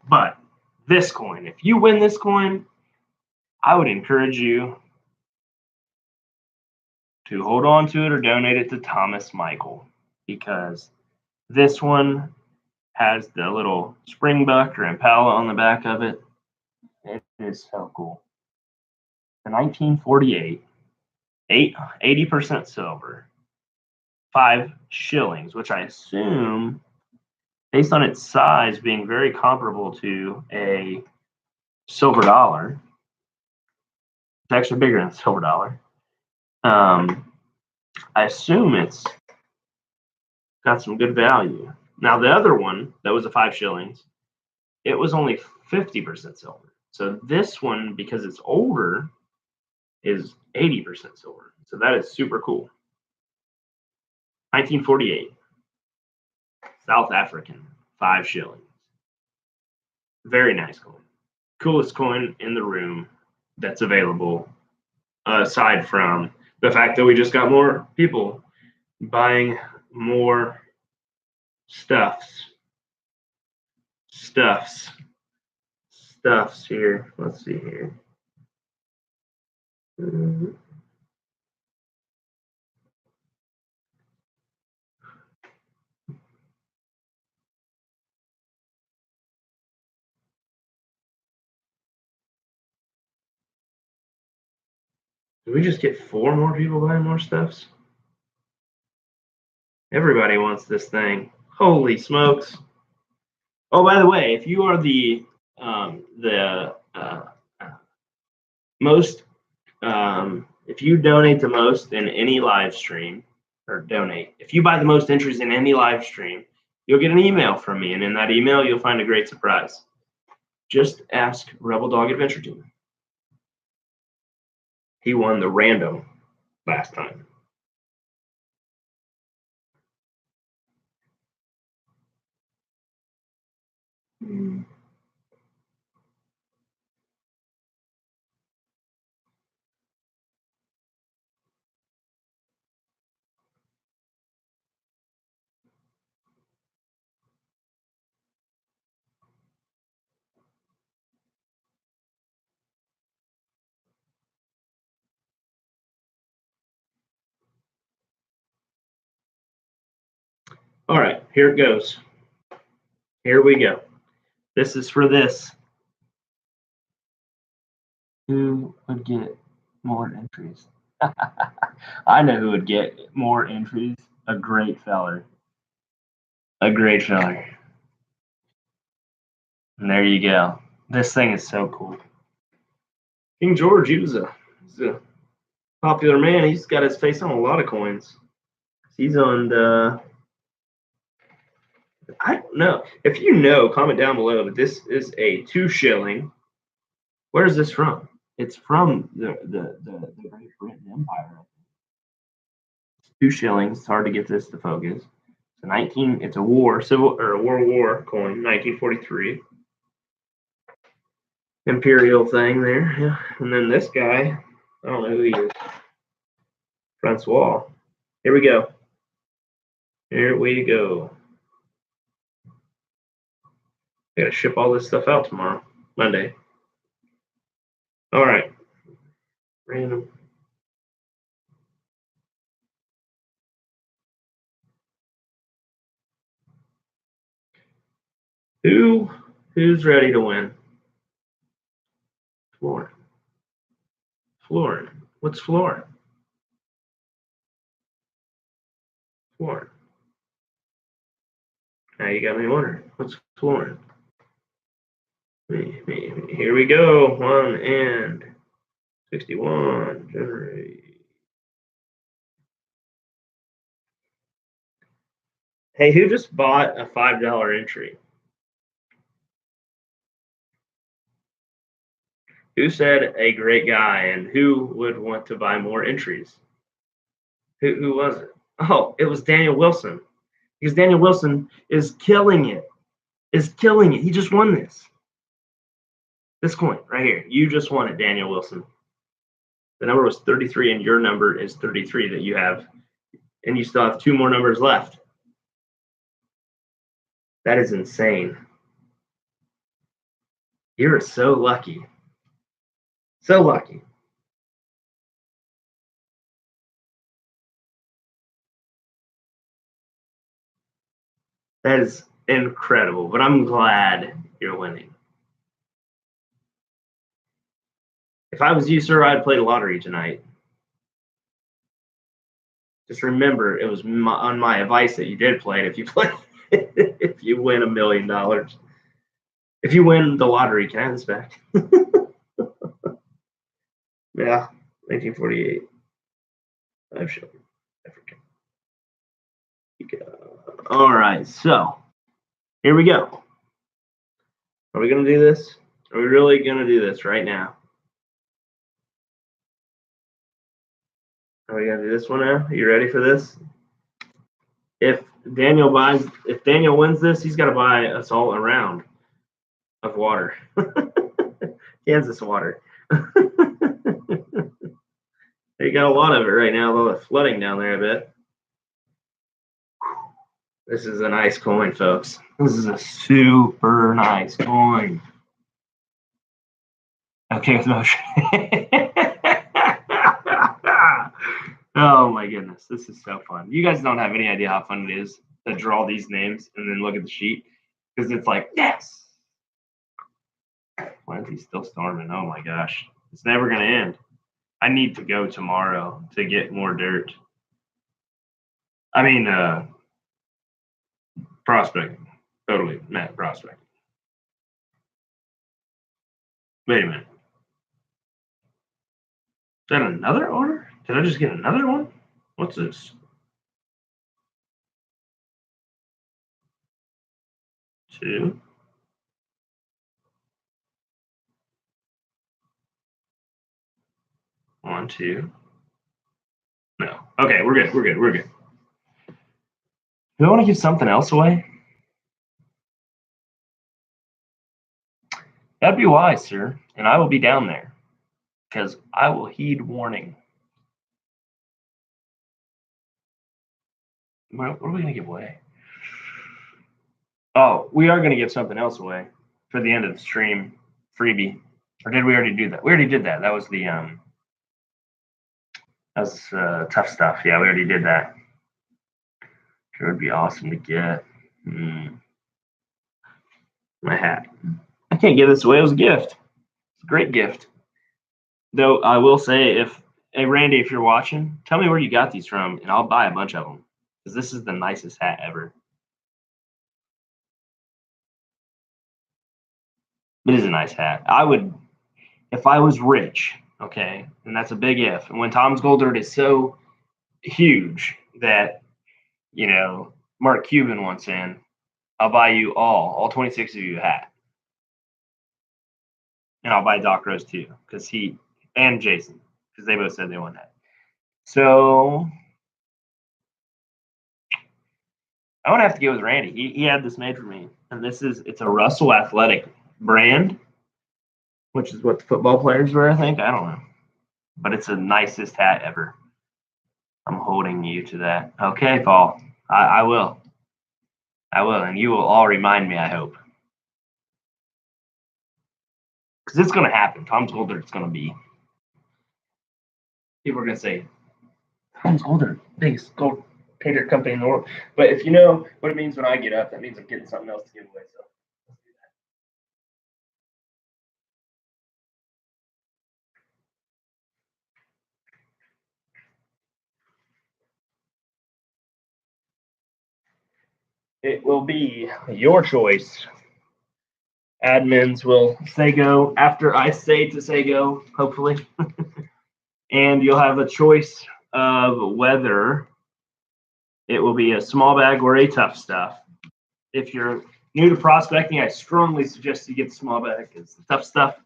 But this coin, if you win this coin, I would encourage you to hold on to it or donate it to Thomas Michael, because this one has the little springbuck or impala on the back of it. It is so cool. The 1948, 80% silver, 5 shillings, which I assume, based on its size being very comparable to a silver dollar, it's actually bigger than a silver dollar. I assume it's got some good value. Now, the other one that was a 5 shillings, it was only 50% silver. So this one, because it's older, is 80% silver. So that is super cool. 1948, South African, 5 shillings. Very nice coin. Coolest coin in the room that's available, aside from the fact that we just got more people buying more stuffs here. Let's see here. Did we just get 4 more people buying more stuffs? Everybody wants this thing. Holy smokes. Oh, by the way, if you are the most, if you donate the most in any live stream, or donate, if you buy the most entries in any live stream, you'll get an email from me, and in that email, you'll find a great surprise. Just ask Rebel Dog Adventure Team. He won the random last time. All right, here it goes. Here we go. This is for this. Who would get more entries? I know who would get more entries. A great feller. A great feller. And there you go. This thing is so cool. King George, he's a popular man. He's got his face on a lot of coins. He's on the, I don't know. If you know, comment down below. But this is a 2 shilling. Where is this from? It's from the Great Britain Empire. 2 shillings. It's hard to get this to focus. It's a World War coin, 1943. Imperial thing there, yeah. And then this guy, I don't know who he is. Francois. Here we go. Here we go. I gotta ship all this stuff out tomorrow, Monday. All right. Random. Who's ready to win? Florin. Florin. What's Florin? Florin. Now you got me wondering. What's Florin? Me. Here we go. 1 and 61. Generate. Hey, who just bought a $5 entry? Who said a great guy, and who would want to buy more entries? Who was it? Oh, it was Daniel Wilson. Because Daniel Wilson is killing it. He just won this. This coin right here. You just won it, Daniel Wilson. The number was 33, and your number is 33 that you have. And you still have 2 more numbers left. That is insane. You're so lucky. So lucky. That is incredible, but I'm glad you're winning. If I was you, sir, I'd play the lottery tonight. Just remember, it was on my advice that you did play it. If you play, if you win $1 million, if you win the lottery, can I have this back? Yeah, 1948. I'm sure. Africa. All right, so here we go. Are we gonna do this? Are we really gonna do this right now? Are we gonna do this one now? Are you ready for this? If Daniel wins this, he's got to buy us all a round of water, Kansas water. They got a lot of it right now, though it's flooding down there a bit. This is a nice coin, folks. This is a super nice coin. Okay, with motion. Oh my goodness, this is so fun. You guys don't have any idea how fun it is to draw these names and then look at the sheet, because it's like, yes. Why is he still storming? Oh my gosh, it's never gonna end. I need to go tomorrow to get more dirt. I mean, prospecting. Totally, Matt, prospecting. Wait a minute. Is that another order? Did I just get another one? What's this? 2. 1, 2. No. Okay, we're good. Do I want to give something else away? That'd be wise, sir. And I will be down there, because I will heed warning. What are we going to give away? Oh, we are going to give something else away for the end of the stream. Freebie. Or did we already do that? We already did that. That was the tough stuff. Yeah, we already did that. It would be awesome to get. My hat. I can't give this away. It was a gift. It's a great gift. Though I will say, hey Randy, if you're watching, tell me where you got these from, and I'll buy a bunch of them because this is the nicest hat ever. It is a nice hat. I would, if I was rich, okay, and that's a big if. And when Tom's Gold is so huge that Mark Cuban wants in, I'll buy you all 26 of you a hat, and I'll buy Doc Rose too because and Jason because they both said they want that. So I would have to go with Randy. He had this made for me, and it's a Russell Athletic brand, which is what the football players wear, I think. I don't know, but it's the nicest hat ever. I'm holding you to that. Okay, Paul. I will. I will, and you will all remind me, I hope. Because it's going to happen. Tom's Gold Dirt's going to be. People are going to say, Tom's Gold Dirt, biggest gold pay dirt company in the world. But if you know what it means when I get up, that means I'm getting something else to give away. So let's do that. It will be your choice. Admins will say go after I say to say go, hopefully. And you'll have a choice of whether it will be a small bag or a tough stuff. If you're new to prospecting, I strongly suggest you get the small bag because the tough stuff,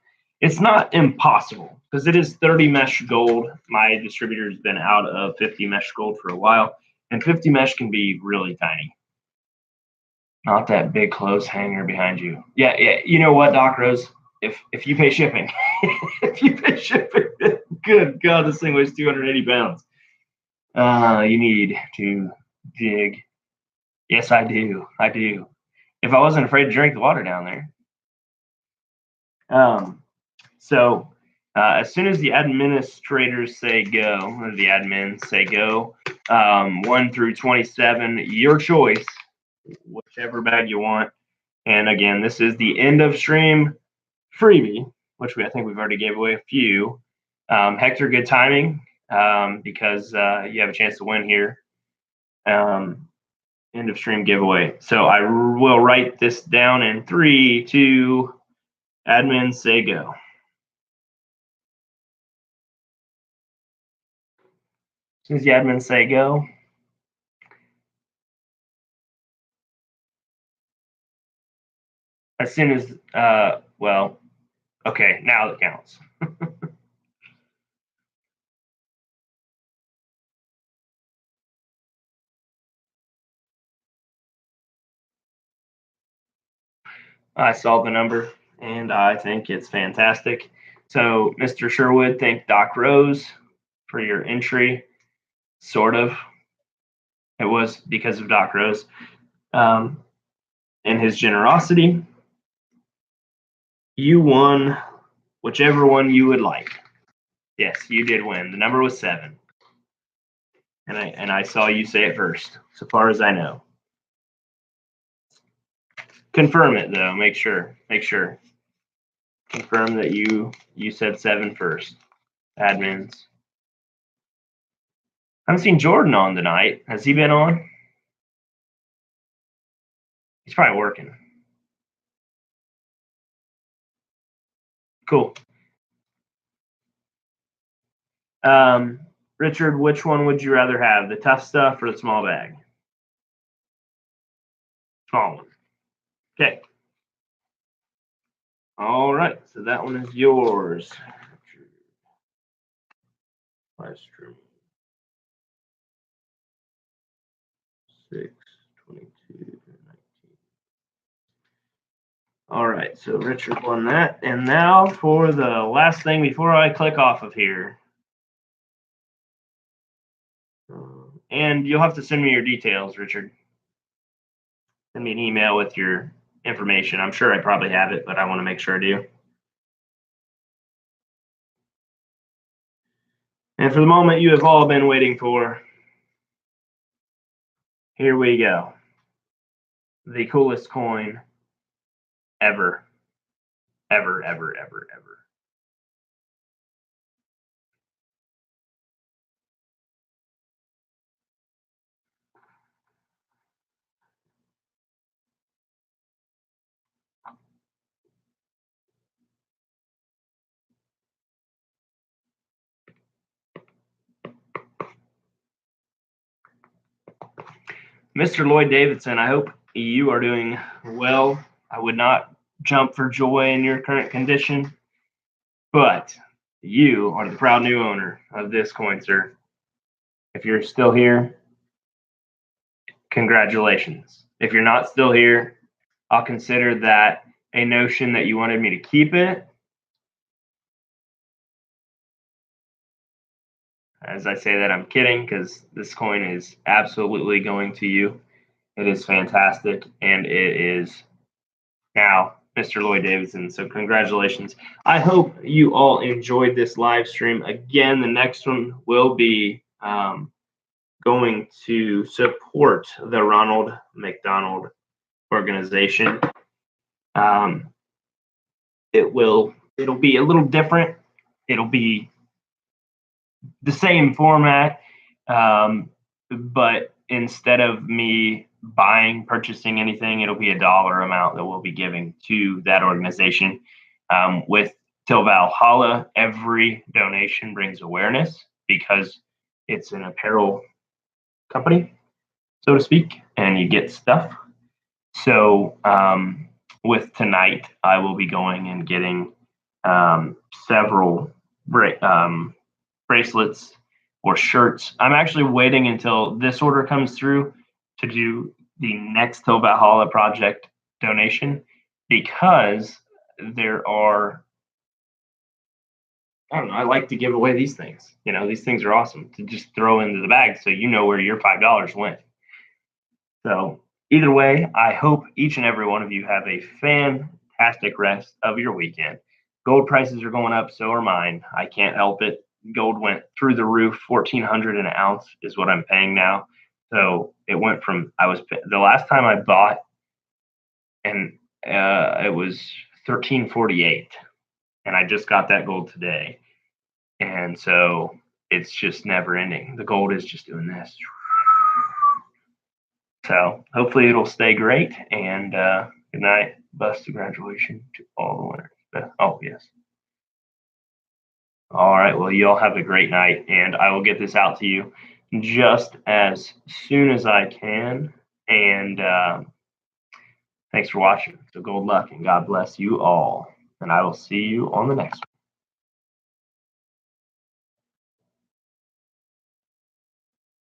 it's not impossible because it is 30 mesh gold. My distributor's been out of 50 mesh gold for a while, and 50 mesh can be really tiny. Not that big clothes hanger behind you. Yeah. You know what, Doc Rose? If you pay shipping, good God, this thing weighs 280 pounds. You need to dig. Yes, I do. If I wasn't afraid to drink the water down there. So as soon as the administrators say go, or the admins say go, 1 through 27, your choice, whichever bag you want. And again, this is the end of stream freebie, which I think we've already gave away a few. Hector, good timing because you have a chance to win here. End of stream giveaway. So I will write this down in 3, 2, admin say go. As soon as the admins say go, as soon as, well, okay, now it counts. I saw the number, and I think it's fantastic. So, Mr. Sherwood, thank Doc Rose for your entry. Sort of. It was because of Doc Rose and his generosity. You won whichever one you would like. Yes, you did win. The number was 7. And I saw you say it first, so far as I know. Confirm it though. Make sure. Confirm that you said 7 first. Admins. I haven't seen Jordan on tonight. Has he been on? He's probably working. Cool. Richard, which one would you rather have, the tough stuff or the small bag? Small one. Okay. All right. So that one is yours. Western 6, 22, 19. All right. So Richard won that. And now for the last thing before I click off of here. And you'll have to send me your details, Richard. Send me an email with your information. I'm sure I probably have it, but I want to make sure I do. And for the moment you have all been waiting for, here we go. The coolest coin ever, ever, ever, ever, ever. Mr. Lloyd Davidson, I hope you are doing well. I would not jump for joy in your current condition, but you are the proud new owner of this coin, sir. If you're still here, congratulations. If you're not still here, I'll consider that a notion that you wanted me to keep it. As I say that, I'm kidding, because this coin is absolutely going to you. It is fantastic, and it is now Mr. Lloyd Davidson. So congratulations. I hope you all enjoyed this live stream. Again, the next one will be going to support the Ronald McDonald organization. It'll be a little different. It'll be the same format, but instead of me purchasing anything, it'll be a dollar amount that we'll be giving to that organization. With Till Valhalla, every donation brings awareness because it's an apparel company, so to speak, and you get stuff. So with tonight, I will be going and getting several bracelets or shirts. I'm actually waiting until this order comes through to do the next Till Valhalla project donation, because there are, I don't know, I like to give away these things. These things are awesome to just throw into the bag so you know where your $5 went. So either way, I hope each and every one of you have a fantastic rest of your weekend. Gold prices are going up, so are mine. I can't help it. Gold went through the roof. 1,400 an ounce is what I'm paying now. So it went from, the last time I bought, and it was 1348, and I just got that gold today. And so it's just never ending. The gold is just doing this. So hopefully it'll stay great. And good night. Busted graduation to all the winners. Oh, yes. All right. Well, you all have a great night, and I will get this out to you just as soon as I can. And thanks for watching. So gold luck, and God bless you all. And I will see you on the next one.